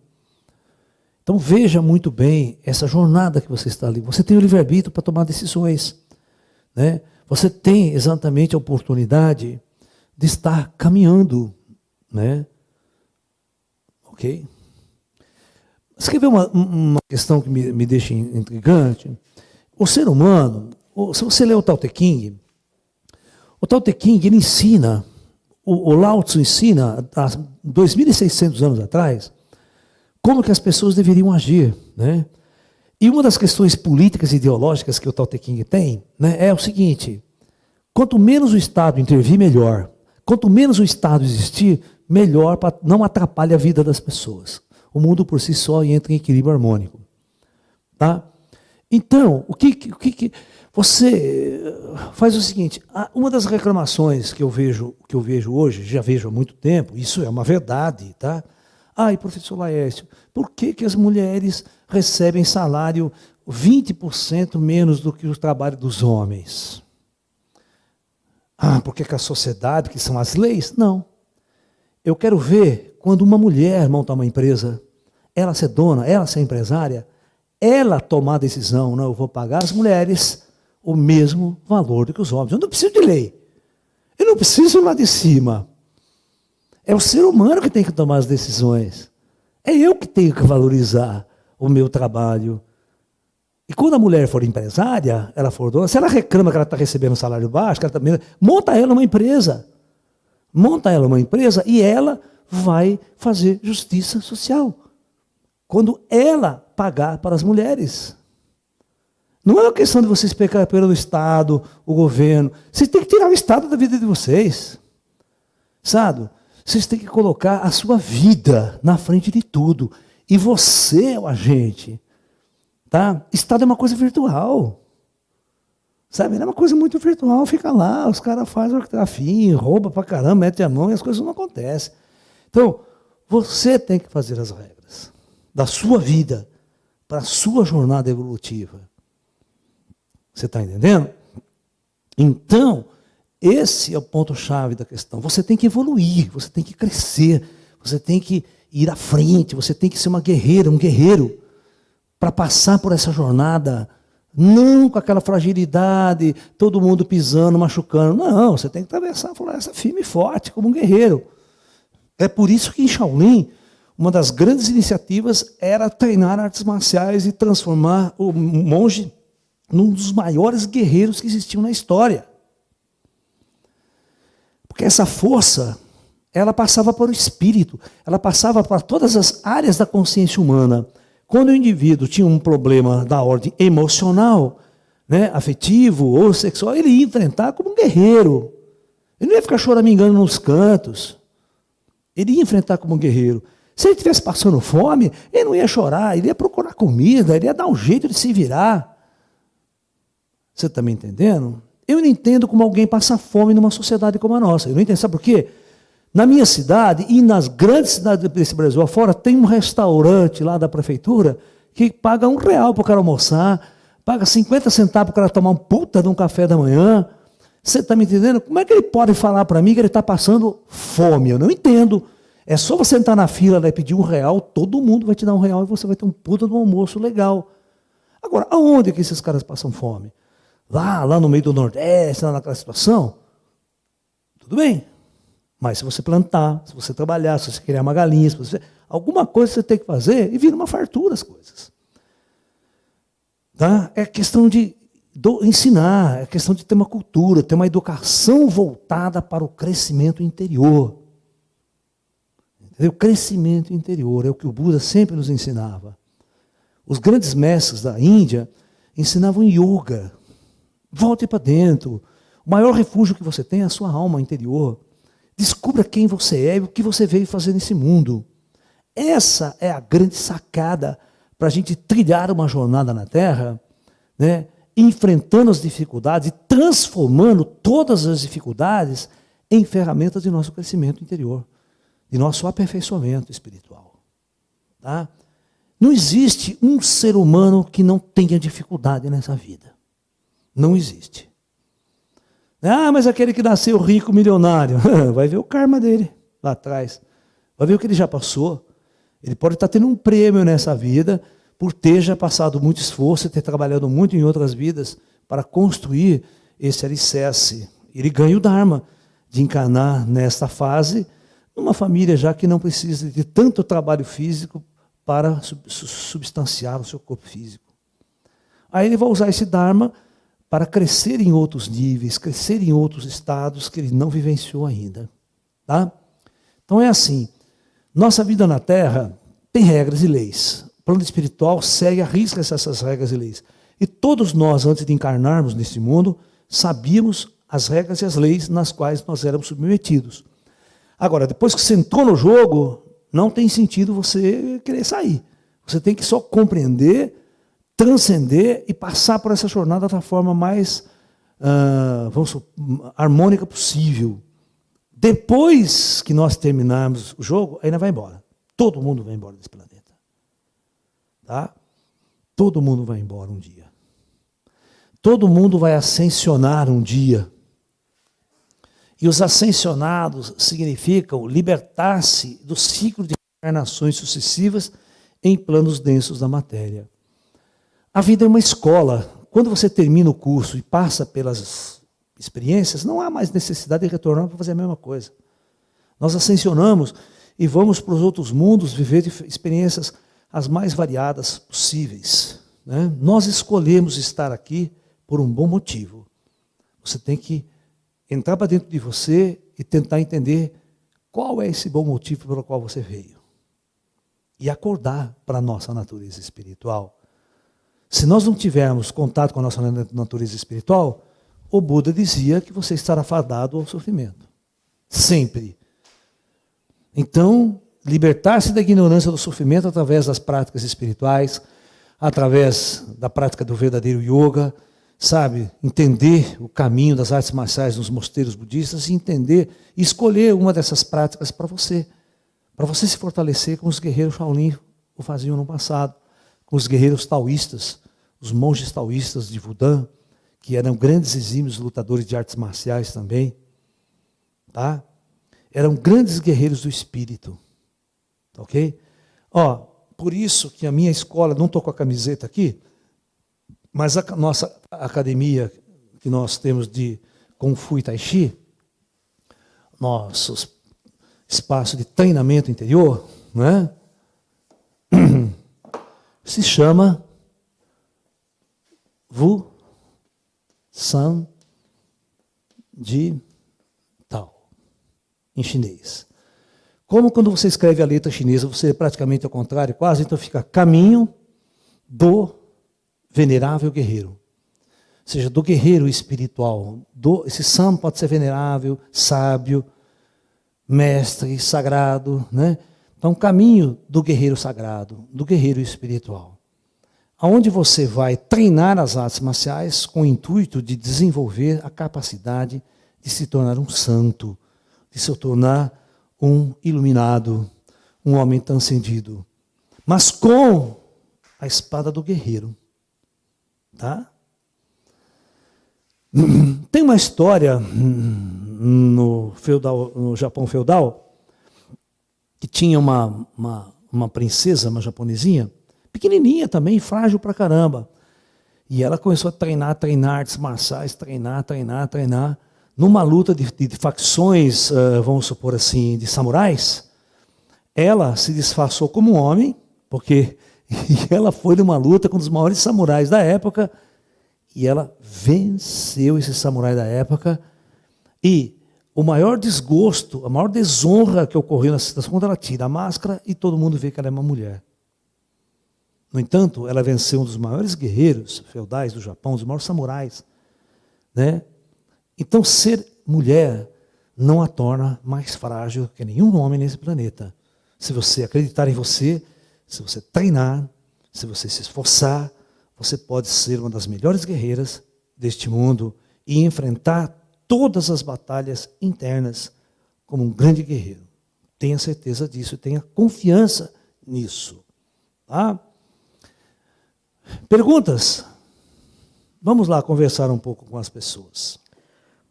Então veja muito bem essa jornada que você está ali. Você tem o livre-arbítrio para tomar decisões. Né? Você tem exatamente a oportunidade de estar caminhando. Né? Ok? Você quer ver uma questão que me deixa intrigante? o ser humano, se você ler o Tao Te Ching, ele ensina, o Lao Tzu ensina, há 2.600 anos atrás, como que as pessoas deveriam agir, né? E uma das questões políticas e ideológicas que o Tao Te Ching tem, né, é o seguinte: quanto menos o Estado intervir, melhor. Quanto menos o Estado existir, melhor, para não atrapalhe a vida das pessoas. O mundo por si só entra em equilíbrio harmônico. Tá? Então, o que você faz o seguinte: uma das reclamações que eu vejo hoje, já vejo há muito tempo, isso é uma verdade, tá? Ai, professor Laércio, por que as mulheres recebem salário 20% menos do que o trabalho dos homens? Ah, porque que a sociedade, que são as leis? Não. Eu quero ver quando uma mulher monta uma empresa, ela ser dona, ela ser empresária, ela tomar a decisão: não, eu vou pagar às mulheres o mesmo valor do que os homens. Eu não preciso de lei. Eu não preciso lá de cima. É o ser humano que tem que tomar as decisões. É eu que tenho que valorizar o meu trabalho. E quando a mulher for empresária, ela for dona, se ela reclama que ela está recebendo um salário baixo, que ela monta ela uma empresa. Monta ela uma empresa e ela vai fazer justiça social. Quando ela pagar para as mulheres. Não é uma questão de vocês pecar pelo Estado, o governo. Vocês têm que tirar o Estado da vida de vocês. Sabe? Vocês têm que colocar a sua vida na frente de tudo. E você é o agente. Tá? Estado é uma coisa virtual. Sabe? É uma coisa muito virtual. Fica lá, os caras fazem o que tá afim, rouba pra caramba, mete a mão e as coisas não acontecem. Então, você tem que fazer as regras da sua vida para a sua jornada evolutiva. Você está entendendo? Então, esse é o ponto-chave da questão. Você tem que evoluir, você tem que crescer, você tem que ir à frente, você tem que ser uma guerreira, um guerreiro, para passar por essa jornada, não com aquela fragilidade, todo mundo pisando, machucando. Não, você tem que atravessar a floresta firme e forte, como um guerreiro. É por isso que em Shaolin, uma das grandes iniciativas era treinar artes marciais e transformar o monge num dos maiores guerreiros que existiam na história. Porque essa força, ela passava para o espírito, ela passava para todas as áreas da consciência humana. Quando o indivíduo tinha um problema da ordem emocional, né, afetivo ou sexual, ele ia enfrentar como um guerreiro. Ele não ia ficar choramingando nos cantos. Ele ia enfrentar como um guerreiro. Se ele estivesse passando fome, ele não ia chorar, ele ia procurar comida, ele ia dar um jeito de se virar. Você está me entendendo? Eu não entendo como alguém passa fome numa sociedade como a nossa. Eu não entendo. Sabe por quê? Na minha cidade e nas grandes cidades desse Brasil afora, tem um restaurante lá da prefeitura que paga R$1 para o cara almoçar, paga 50 centavos para o cara tomar um puta de um café da manhã. Você está me entendendo? Como é que ele pode falar para mim que ele está passando fome? Eu não entendo. É só você entrar na fila e pedir R$1, todo mundo vai te dar R$1 e você vai ter um puta de um almoço legal. Agora, aonde que esses caras passam fome? Lá no meio do Nordeste, lá naquela situação, tudo bem. Mas se você plantar, se você trabalhar, se você criar uma galinha, alguma coisa você tem que fazer e vira uma fartura as coisas. Tá? É questão de ensinar, é questão de ter uma cultura, ter uma educação voltada para o crescimento interior. Entendeu? O crescimento interior é o que o Buda sempre nos ensinava. Os grandes mestres da Índia ensinavam yoga. Volte para dentro. O maior refúgio que você tem é a sua alma interior. Descubra quem você é e o que você veio fazer nesse mundo. Essa é a grande sacada para a gente trilhar uma jornada na Terra, né, enfrentando as dificuldades e transformando todas as dificuldades em ferramentas de nosso crescimento interior, de nosso aperfeiçoamento espiritual. Tá? Não existe um ser humano que não tenha dificuldade nessa vida. Não existe. Ah, mas aquele que nasceu rico, milionário, vai ver o karma dele lá atrás. Vai ver o que ele já passou. Ele pode estar tendo um prêmio nessa vida por ter já passado muito esforço e ter trabalhado muito em outras vidas para construir esse alicerce. Ele ganha o Dharma de encarnar nesta fase numa família já que não precisa de tanto trabalho físico para substanciar o seu corpo físico. Aí ele vai usar esse Dharma para crescer em outros níveis, crescer em outros estados que ele não vivenciou ainda. Tá? Então é assim, nossa vida na Terra tem regras e leis. O plano espiritual segue à risca essas regras e leis. E todos nós, antes de encarnarmos neste mundo, sabíamos as regras e as leis nas quais nós éramos submetidos. Agora, depois que você entrou no jogo, não tem sentido você querer sair. Você tem que só compreender, transcender e passar por essa jornada da forma mais harmônica possível. Depois que nós terminarmos o jogo, ainda vai embora. Todo mundo vai embora desse planeta. Tá? Todo mundo vai embora um dia. Todo mundo vai ascensionar um dia. E os ascensionados significam libertar-se do ciclo de encarnações sucessivas em planos densos da matéria. A vida é uma escola. Quando você termina o curso e passa pelas experiências, não há mais necessidade de retornar para fazer a mesma coisa. Nós ascensionamos e vamos para os outros mundos viver experiências as mais variadas possíveis. Né? Nós escolhemos estar aqui por um bom motivo. Você tem que entrar para dentro de você e tentar entender qual é esse bom motivo pelo qual você veio. E acordar para a nossa natureza espiritual. Se nós não tivermos contato com a nossa natureza espiritual, o Buda dizia que você estará fadado ao sofrimento. Sempre. Então, libertar-se da ignorância do sofrimento através das práticas espirituais, através da prática do verdadeiro yoga, sabe, entender o caminho das artes marciais nos mosteiros budistas e entender, e escolher uma dessas práticas para você se fortalecer como os guerreiros Shaolin o faziam no passado, com os guerreiros taoístas, os monges taoístas de Wudang, que eram grandes exímios lutadores de artes marciais também, tá? Eram grandes guerreiros do espírito, ok? Ó, por isso que a minha escola, não estou com a camiseta aqui, mas a nossa academia que nós temos de Kung Fu e Tai Chi, nosso espaço de treinamento interior, né, se chama Wu San Ji Tao, em chinês. Como quando você escreve a letra chinesa, você é praticamente ao contrário, quase, então fica caminho do venerável guerreiro. Ou seja, do guerreiro espiritual. Esse San pode ser venerável, sábio, mestre, sagrado, né? Então, caminho do guerreiro sagrado, do guerreiro espiritual. Aonde você vai treinar as artes marciais com o intuito de desenvolver a capacidade de se tornar um santo, de se tornar um iluminado, um homem transcendido. Mas com a espada do guerreiro. Tá? Tem uma história no Japão feudal que tinha uma princesa, uma japonesinha, pequenininha também, frágil pra caramba. E ela começou a treinar artes marciais, treinar. Numa luta de facções, vamos supor assim, de samurais, ela se disfarçou como um homem, porque ela foi numa luta com um dos maiores samurais da época, e ela venceu esse samurai da época, e o maior desgosto, a maior desonra que ocorreu nessa situação, quando ela tira a máscara e todo mundo vê que ela é uma mulher. No entanto, ela venceu um dos maiores guerreiros feudais do Japão, um dos maiores samurais. Né? Então, ser mulher não a torna mais frágil que nenhum homem nesse planeta. Se você acreditar em você, se você treinar, se você se esforçar, você pode ser uma das melhores guerreiras deste mundo e enfrentar todas as batalhas internas como um grande guerreiro. Tenha certeza disso, tenha confiança nisso. Tá? Perguntas? Vamos lá conversar um pouco com as pessoas.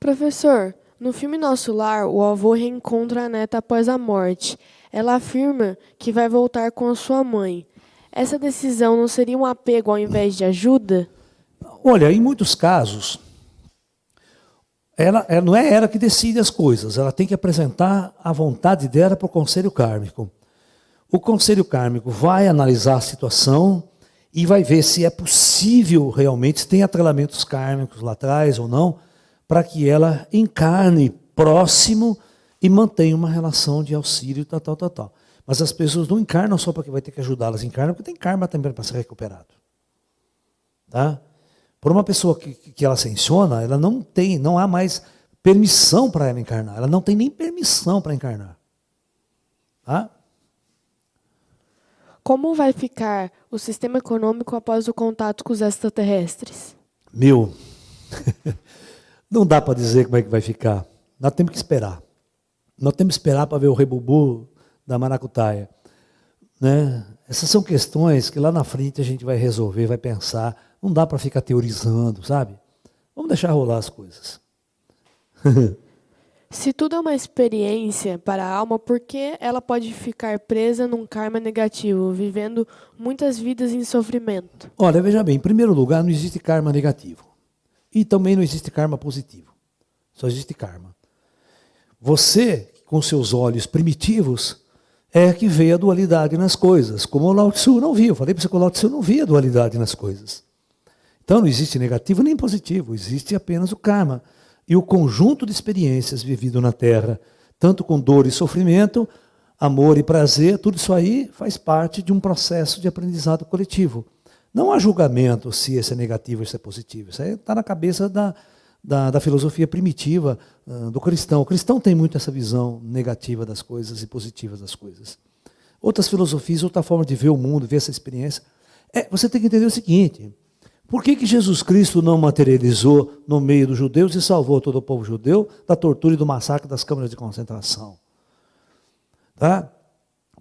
Professor, no filme Nosso Lar, o avô reencontra a neta após a morte. Ela afirma que vai voltar com a sua mãe. Essa decisão não seria um apego ao invés de ajuda? Olha, em muitos casos, ela não é ela que decide as coisas, ela tem que apresentar a vontade dela para o Conselho Kármico. O Conselho Kármico vai analisar a situação e vai ver se é possível realmente, se tem atrelamentos kármicos lá atrás ou não, para que ela encarne próximo e mantenha uma relação de auxílio, tal. Mas as pessoas não encarnam só porque vai ter que ajudá-las, encarnam porque tem karma também para ser recuperado. Tá? Por uma pessoa que ela ascensiona, ela não há mais permissão para ela encarnar. Ela não tem nem permissão para encarnar. Tá? Como vai ficar o sistema econômico após o contato com os extraterrestres? Meu, não dá para dizer como é que vai ficar. Nós temos que esperar. Nós temos que esperar para ver o rebubu da maracutaia. Né? Essas são questões que lá na frente a gente vai resolver, vai pensar. Não dá para ficar teorizando, sabe? Vamos deixar rolar as coisas. Se tudo é uma experiência para a alma, por que ela pode ficar presa num karma negativo, vivendo muitas vidas em sofrimento? Olha, veja bem, em primeiro lugar, não existe karma negativo. E também não existe karma positivo. Só existe karma. Você, com seus olhos primitivos, é que vê a dualidade nas coisas, como o Lao Tzu não viu. Eu falei para você que o Lao Tzu não via a dualidade nas coisas. Então não existe negativo nem positivo, existe apenas o karma. E o conjunto de experiências vivido na Terra, tanto com dor e sofrimento, amor e prazer, tudo isso aí faz parte de um processo de aprendizado coletivo. Não há julgamento se esse é negativo ou se é positivo. Isso aí está na cabeça da filosofia primitiva do cristão. O cristão tem muito essa visão negativa das coisas e positiva das coisas. Outras filosofias, outra forma de ver o mundo, ver essa experiência. Você tem que entender o seguinte: por que Jesus Cristo não materializou no meio dos judeus e salvou todo o povo judeu da tortura e do massacre das câmaras de concentração? Tá?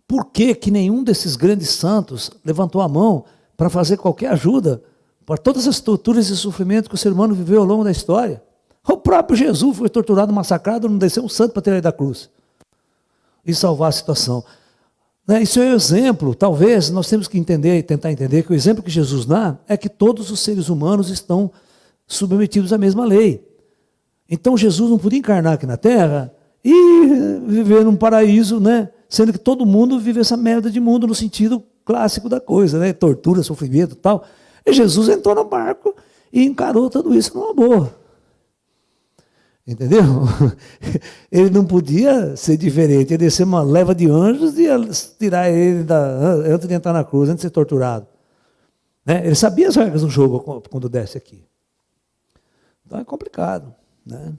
Por que nenhum desses grandes santos levantou a mão para fazer qualquer ajuda para todas as torturas e sofrimentos que o ser humano viveu ao longo da história? O próprio Jesus foi torturado, massacrado, não desceu um santo para tirar ele da cruz e salvar a situação. Isso é um exemplo. Talvez nós temos que entender e tentar entender que o exemplo que Jesus dá é que todos os seres humanos estão submetidos à mesma lei. Então Jesus não podia encarnar aqui na Terra e viver num paraíso, né? Sendo que todo mundo vive essa merda de mundo no sentido clássico da coisa, né? Tortura, sofrimento e tal. E Jesus entrou no barco e encarou tudo isso numa boa. Entendeu? Ele não podia ser diferente, ele ia ser uma leva de anjos e ia tirar ele antes de entrar na cruz, antes de ser torturado. Né? Ele sabia as regras do jogo quando desce aqui. Então é complicado. Né?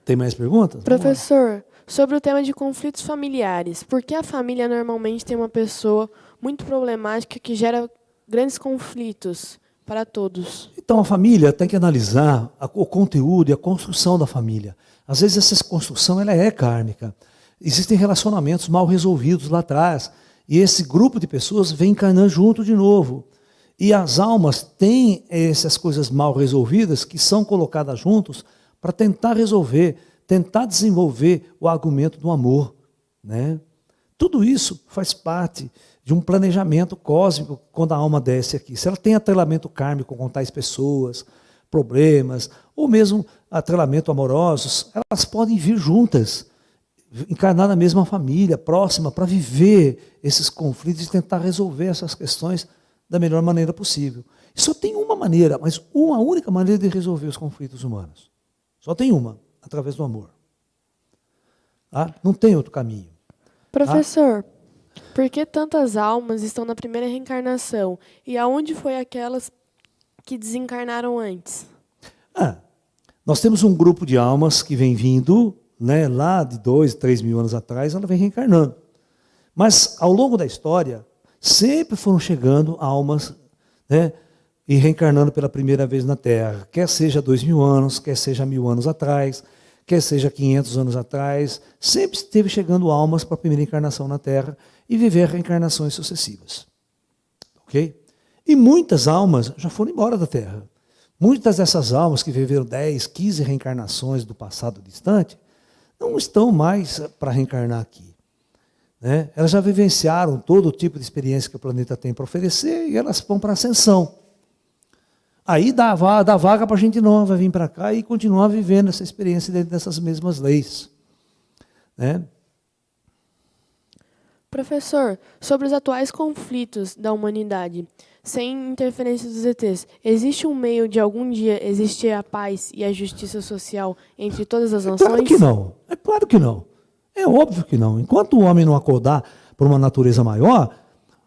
Tem mais perguntas? Professor, sobre o tema de conflitos familiares, por que a família normalmente tem uma pessoa muito problemática que gera grandes conflitos para todos? Então a família tem que analisar o conteúdo e a construção da família. Às vezes essa construção ela é kármica. Existem relacionamentos mal resolvidos lá atrás. E esse grupo de pessoas vem encarnando junto de novo. E as almas têm essas coisas mal resolvidas que são colocadas juntos para tentar resolver, tentar desenvolver o argumento do amor. Né? Tudo isso faz parte de um planejamento cósmico quando a alma desce aqui. Se ela tem atrelamento kármico com tais pessoas, problemas, ou mesmo atrelamento amorosos, elas podem vir juntas, encarnar na mesma família, próxima, para viver esses conflitos e tentar resolver essas questões da melhor maneira possível. E só tem uma maneira, mas uma única maneira de resolver os conflitos humanos. Só tem uma, através do amor. Tá? Não tem outro caminho. Professor, por que tantas almas estão na primeira reencarnação? E aonde foi aquelas que desencarnaram antes? Nós temos um grupo de almas que vem vindo, né, lá de 2, 3 mil anos atrás, ela vem reencarnando. Mas, ao longo da história, sempre foram chegando almas, né, e reencarnando pela primeira vez na Terra. Quer seja 2.000 anos, quer seja 1.000 anos atrás, quer seja 500 anos atrás, sempre esteve chegando almas para a primeira encarnação na Terra e viver reencarnações sucessivas. Ok? E muitas almas já foram embora da Terra. Muitas dessas almas que viveram 10, 15 reencarnações do passado distante, não estão mais para reencarnar aqui. Né? Elas já vivenciaram todo tipo de experiência que o planeta tem para oferecer e elas vão para a ascensão. Aí dá vaga para a gente nova vir para cá e continuar vivendo essa experiência dentro dessas mesmas leis. Né? Professor, sobre os atuais conflitos da humanidade, sem interferência dos ETs, existe um meio de algum dia existir a paz e a justiça social entre todas as nações? Claro que não. É claro que não. É óbvio que não. Enquanto o homem não acordar por uma natureza maior,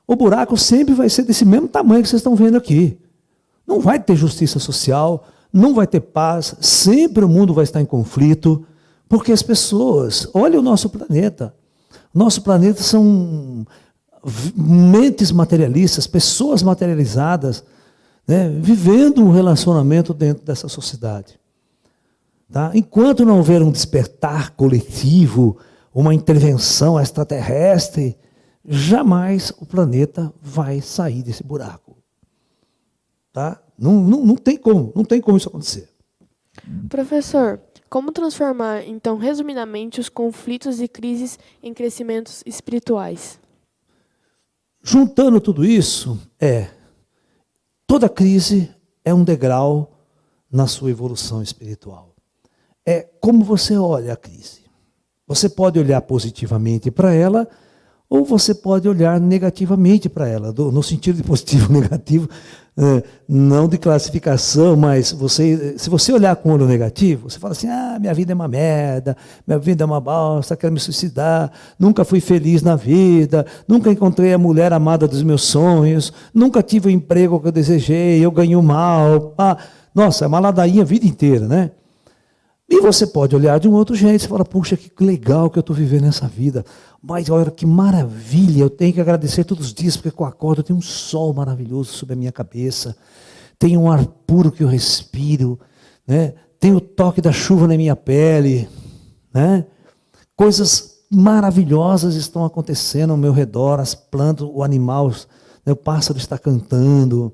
o buraco sempre vai ser desse mesmo tamanho que vocês estão vendo aqui. Não vai ter justiça social, não vai ter paz, sempre o mundo vai estar em conflito, porque as pessoas, olha o nosso planeta. Nosso planeta são mentes materialistas, pessoas materializadas, né, vivendo um relacionamento dentro dessa sociedade. Tá? Enquanto não houver um despertar coletivo, uma intervenção extraterrestre, jamais o planeta vai sair desse buraco. Tá? Não tem como isso acontecer. Professor, como transformar, então, resumidamente, os conflitos e crises em crescimentos espirituais? Juntando tudo isso, toda crise é um degrau na sua evolução espiritual. É como você olha a crise. Você pode olhar positivamente para ela, ou você pode olhar negativamente para ela, no sentido de positivo ou negativo, não de classificação, mas se você olhar com olho negativo, você fala assim, minha vida é uma merda, minha vida é uma bosta, quero me suicidar, nunca fui feliz na vida, nunca encontrei a mulher amada dos meus sonhos, nunca tive o emprego que eu desejei, eu ganho mal, nossa, é uma ladainha a vida inteira, né? E você pode olhar de um outro jeito, você fala, puxa, que legal que eu estou vivendo nessa vida, mas olha que maravilha, eu tenho que agradecer todos os dias, porque com eu acordo tem um sol maravilhoso sobre a minha cabeça, tem um ar puro que eu respiro, né? Tem o toque da chuva na minha pele, né? Coisas maravilhosas estão acontecendo ao meu redor, as plantas, o animal, né? O pássaro está cantando.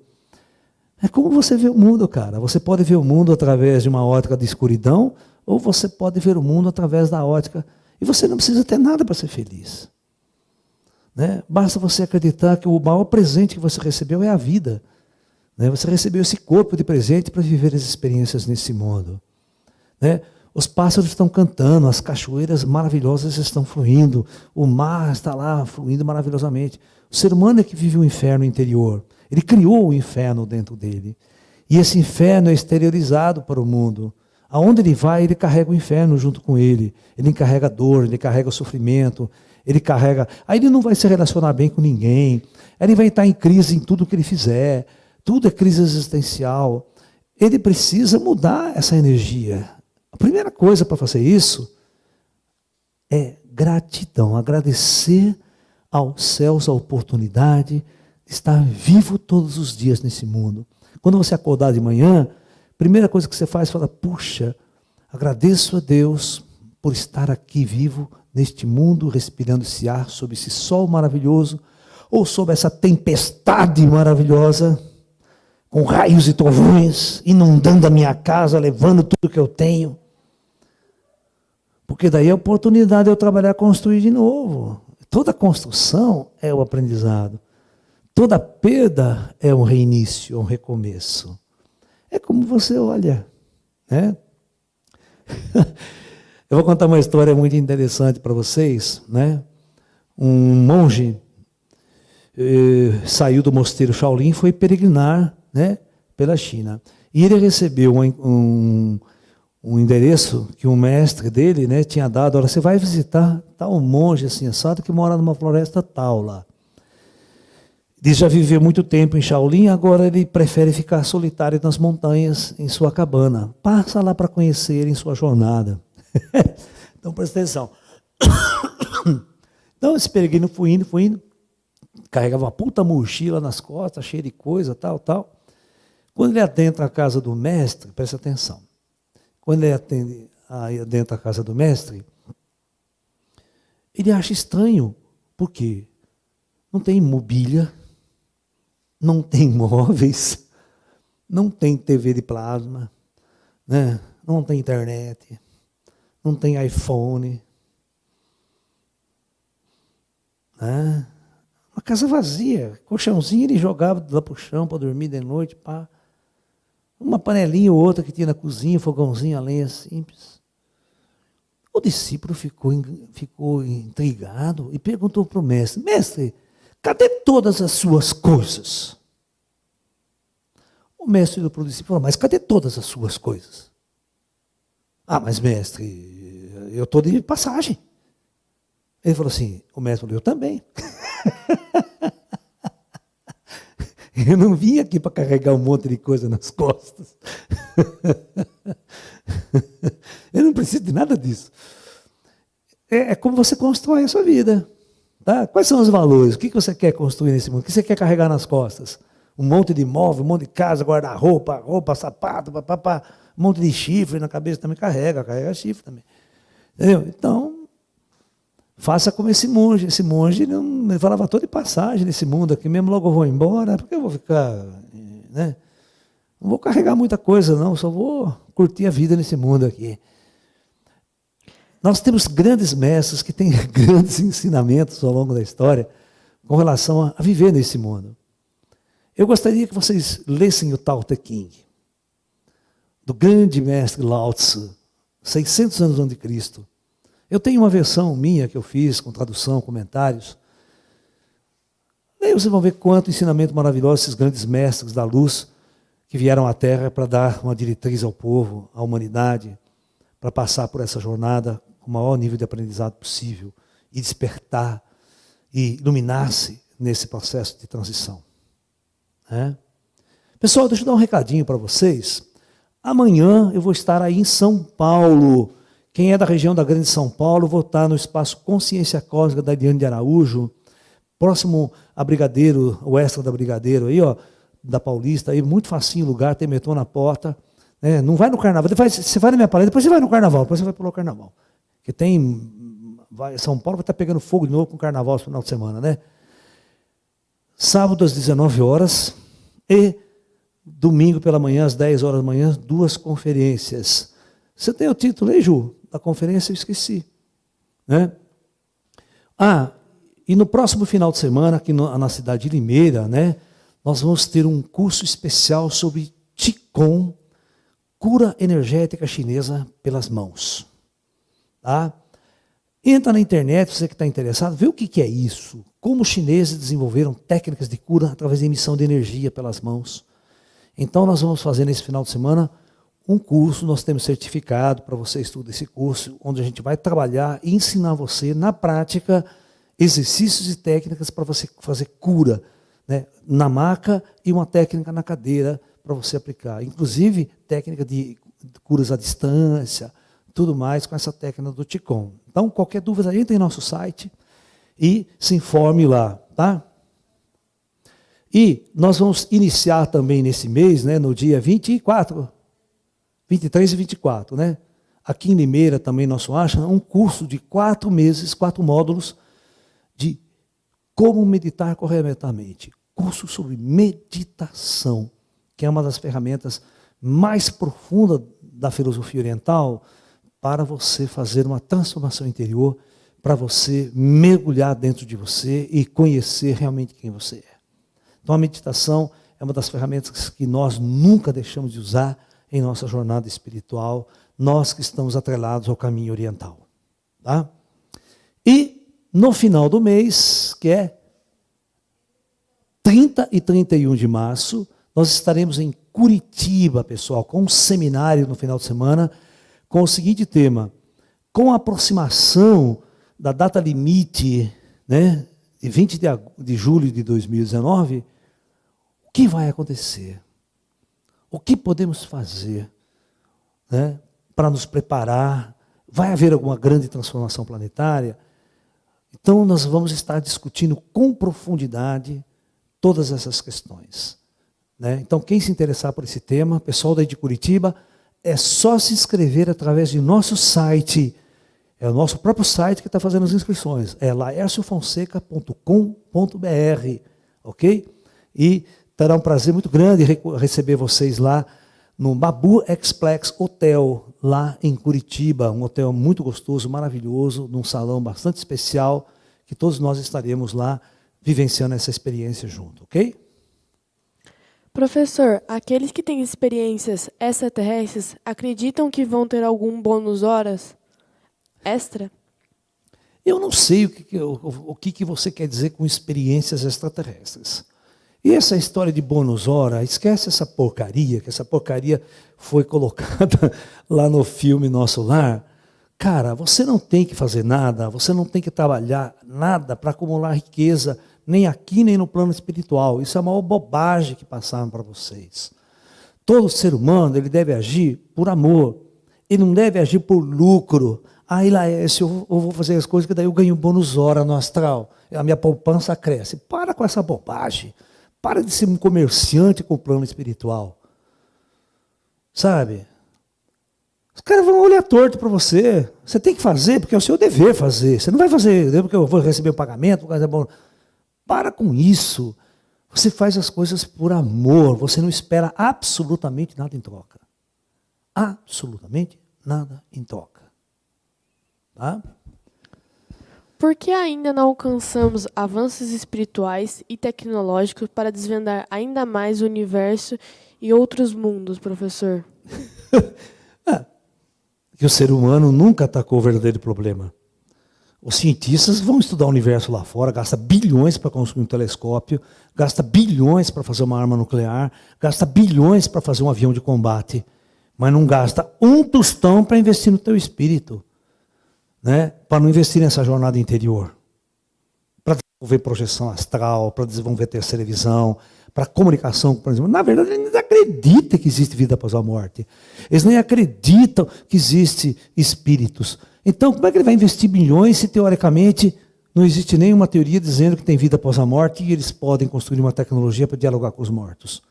É como você vê o mundo, cara. Você pode ver o mundo através de uma ótica de escuridão, ou você pode ver o mundo através da ótica. E você não precisa ter nada para ser feliz. Né? Basta você acreditar que o maior presente que você recebeu é a vida. Né? Você recebeu esse corpo de presente para viver as experiências nesse mundo. Né? Os pássaros estão cantando, as cachoeiras maravilhosas estão fluindo, o mar está lá fluindo maravilhosamente. O ser humano é que vive o inferno interior. Ele criou o inferno dentro dele. E esse inferno é exteriorizado para o mundo. Aonde ele vai, ele carrega o inferno junto com ele. Ele carrega a dor, ele carrega o sofrimento, ele carrega... Aí ele não vai se relacionar bem com ninguém. Ele vai estar em crise em tudo que ele fizer. Tudo é crise existencial. Ele precisa mudar essa energia. A primeira coisa para fazer isso é gratidão. Agradecer aos céus a oportunidade estar vivo todos os dias nesse mundo. Quando você acordar de manhã, a primeira coisa que você faz é falar, puxa, agradeço a Deus por estar aqui vivo, neste mundo, respirando esse ar, sob esse sol maravilhoso, ou sob essa tempestade maravilhosa, com raios e trovões, inundando a minha casa, levando tudo que eu tenho. Porque daí a oportunidade de eu trabalhar, construir de novo. Toda construção é o aprendizado. Toda perda é um reinício, um recomeço. É como você olha. Né? Eu vou contar uma história muito interessante para vocês. Né? Um monge saiu do mosteiro Shaolin e foi peregrinar, né, pela China. E ele recebeu um endereço que um mestre dele, né, tinha dado. Olha, você vai visitar tal monge assim, assado, que mora numa floresta tal lá. Ele já viveu muito tempo em Shaolin, agora ele prefere ficar solitário nas montanhas, em sua cabana. Passa lá para conhecer ele em sua jornada. Então, presta atenção. Então, esse peregrino foi indo, carregava uma puta mochila nas costas, cheia de coisa, tal. Quando ele adentra a casa do mestre, presta atenção. Quando ele adentra a casa do mestre, ele acha estranho. Por quê? Não tem mobília, não tem móveis, não tem TV de plasma, né? Não tem internet, não tem iPhone. Né? Uma casa vazia, colchãozinho ele jogava lá para o chão para dormir de noite. Pá. Uma panelinha ou outra que tinha na cozinha, fogãozinho a lenha simples. O discípulo ficou intrigado e perguntou para o mestre: Mestre, cadê todas as suas coisas? O mestre olhou para o discípulo e falou: Mas cadê todas as suas coisas? Ah, mas mestre, eu estou de passagem. Ele falou assim: o mestre falou: eu também. Eu não vim aqui para carregar um monte de coisa nas costas. Eu não preciso de nada disso. É como você constrói a sua vida. Tá? Quais são os valores? O que você quer construir nesse mundo? O que você quer carregar nas costas? Um monte de imóvel, um monte de casa, guarda-roupa, roupa, sapato, papapá, um monte de chifre na cabeça também carrega chifre também. Entendeu? Então, faça como esse monge. Esse monge ele falava: estou de passagem nesse mundo aqui mesmo, logo eu vou embora, porque eu vou ficar, né? Não vou carregar muita coisa não, só vou curtir a vida nesse mundo aqui. Nós temos grandes mestres que têm grandes ensinamentos ao longo da história com relação a viver nesse mundo. Eu gostaria que vocês lessem o Tao Te Ching, do grande mestre Lao Tzu, 600 anos antes de Cristo. Eu tenho uma versão minha que eu fiz, com tradução, comentários. Daí vocês vão ver quanto ensinamento maravilhoso esses grandes mestres da luz que vieram à Terra para dar uma diretriz ao povo, à humanidade, para passar por essa jornada com o maior nível de aprendizado possível e despertar e iluminar-se nesse processo de transição. Pessoal, deixa eu dar um recadinho para vocês. Amanhã eu vou estar aí em São Paulo. Quem é da região da Grande São Paulo, vou estar no espaço Consciência Cósmica da Eliane de Araújo, próximo a Brigadeiro, o Extra da Brigadeiro, aí, ó, da Paulista, aí, muito facinho o lugar, tem metrô na porta. Né? Não vai no carnaval, depois você vai na minha palestra, depois você vai no carnaval, depois você vai pelo carnaval. Porque São Paulo vai estar pegando fogo de novo com o carnaval no final de semana, né? Sábado às 19 horas e domingo pela manhã, às 10 horas da manhã, 2 conferências. Você tem o título aí, Ju? Da conferência eu esqueci. Né? E no próximo final de semana, aqui na cidade de Limeira, né, nós vamos ter um curso especial sobre Qigong, cura energética chinesa pelas mãos. Tá? Entra na internet, você que está interessado, vê o que é isso. Como os chineses desenvolveram técnicas de cura através da emissão de energia pelas mãos. Então nós vamos fazer nesse final de semana um curso, nós temos certificado para você estudar esse curso, onde a gente vai trabalhar e ensinar você, na prática, exercícios e técnicas para você fazer cura, né, na maca e uma técnica na cadeira para você aplicar. Inclusive, técnica de curas à distância, tudo mais com essa técnica do Qigong. Então, qualquer dúvida, entre em nosso site e se informe lá, tá? E nós vamos iniciar também nesse mês, né, no dia 23 e 24, né? Aqui em Limeira também, nosso Ashram, um curso de 4 meses, 4 módulos de como meditar corretamente. Curso sobre meditação, que é uma das ferramentas mais profundas da filosofia oriental para você fazer uma transformação interior, para você mergulhar dentro de você e conhecer realmente quem você é. Então a meditação é uma das ferramentas que nós nunca deixamos de usar em nossa jornada espiritual, nós que estamos atrelados ao caminho oriental. Tá? E no final do mês, que é 30 e 31 de março, nós estaremos em Curitiba, pessoal, com um seminário no final de semana, com o seguinte tema: com a aproximação da data limite, né, de 20 de julho de 2019, o que vai acontecer? O que podemos fazer, né, para nos preparar? Vai haver alguma grande transformação planetária? Então, nós vamos estar discutindo com profundidade todas essas questões. Né? Então, quem se interessar por esse tema, pessoal daí de Curitiba, é só se inscrever através de nosso site. É o nosso próprio site que está fazendo as inscrições. É laerciofonseca.com.br, ok? E terá um prazer muito grande receber vocês lá no Babu Explex Hotel, lá em Curitiba. Um hotel muito gostoso, maravilhoso, num salão bastante especial, que todos nós estaremos lá vivenciando essa experiência junto, ok? Professor, aqueles que têm experiências extraterrestres acreditam que vão ter algum bônus horas? extra? Eu não sei o que você quer dizer com experiências extraterrestres. E essa história de bônus hora, esquece essa porcaria, que essa porcaria foi colocada lá no filme Nosso Lar. Cara, você não tem que fazer nada, você não tem que trabalhar nada para acumular riqueza, nem aqui, nem no plano espiritual. Isso é a maior bobagem que passaram para vocês. Todo ser humano, ele deve agir por amor. Ele não deve agir por lucro. Aí lá, se eu vou fazer as coisas que daí eu ganho bônus hora no astral. A minha poupança cresce. Para com essa bobagem. Para de ser um comerciante com o plano espiritual. Sabe? Os caras vão olhar torto para você. Você tem que fazer, porque é o seu dever fazer. Você não vai fazer porque eu vou receber o pagamento. Para com isso. Você faz as coisas por amor. Você não espera absolutamente nada em troca. Absolutamente nada em troca. Tá? Por que ainda não alcançamos avanços espirituais e tecnológicos para desvendar ainda mais o universo e outros mundos, professor? Que o ser humano nunca atacou o verdadeiro problema. Os cientistas vão estudar o universo lá fora, gasta bilhões para construir um telescópio, gasta bilhões para fazer uma arma nuclear, gasta bilhões para fazer um avião de combate, mas não gasta um tostão para investir no teu espírito. Né, para não investir nessa jornada interior, para desenvolver projeção astral, para desenvolver terceira visão, para comunicação, por exemplo. Na verdade, eles não acreditam que existe vida após a morte. Eles nem acreditam que existe espíritos. Então, como é que ele vai investir bilhões se, teoricamente, não existe nenhuma teoria dizendo que tem vida após a morte e eles podem construir uma tecnologia para dialogar com os mortos?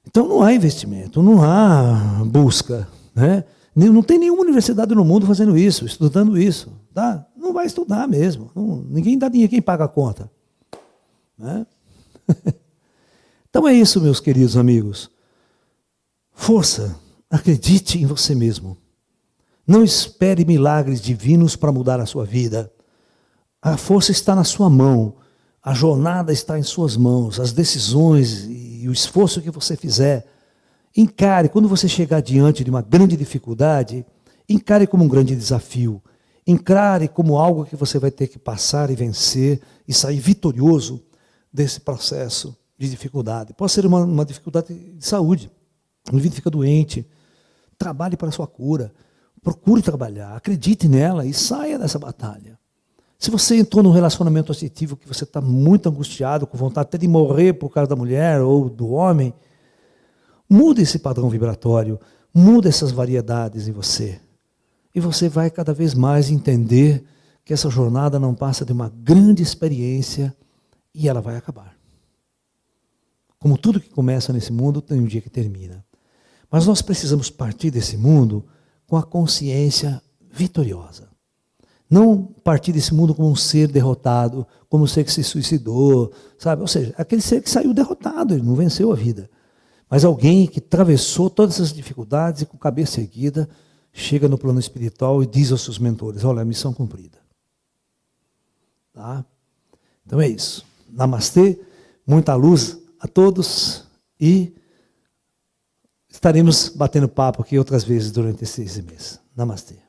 Então, não há investimento, não há busca, né? Não tem nenhuma universidade no mundo fazendo isso, estudando isso. Tá? Não vai estudar mesmo. Ninguém dá dinheiro, quem paga a conta. Né? Então é isso, meus queridos amigos. Força, acredite em você mesmo. Não espere milagres divinos para mudar a sua vida. A força está na sua mão. A jornada está em suas mãos. As decisões e o esforço que você fizer. Encare, quando você chegar diante de uma grande dificuldade, encare como um grande desafio. Encare como algo que você vai ter que passar e vencer e sair vitorioso desse processo de dificuldade. Pode ser uma dificuldade de saúde. O indivíduo fica doente. Trabalhe para a sua cura. Procure trabalhar. Acredite nela e saia dessa batalha. Se você entrou num relacionamento afetivo que você está muito angustiado, com vontade até de morrer por causa da mulher ou do homem, muda esse padrão vibratório, muda essas variedades em você. E você vai cada vez mais entender que essa jornada não passa de uma grande experiência e ela vai acabar. Como tudo que começa nesse mundo tem um dia que termina. Mas nós precisamos partir desse mundo com a consciência vitoriosa. Não partir desse mundo como um ser derrotado, como um ser que se suicidou, sabe? Ou seja, aquele ser que saiu derrotado, ele não venceu a vida. Mas alguém que atravessou todas essas dificuldades e com cabeça erguida, chega no plano espiritual e diz aos seus mentores, olha, a missão cumprida. Tá? Então é isso. Namastê, muita luz a todos e estaremos batendo papo aqui outras vezes durante esse mês. Namastê.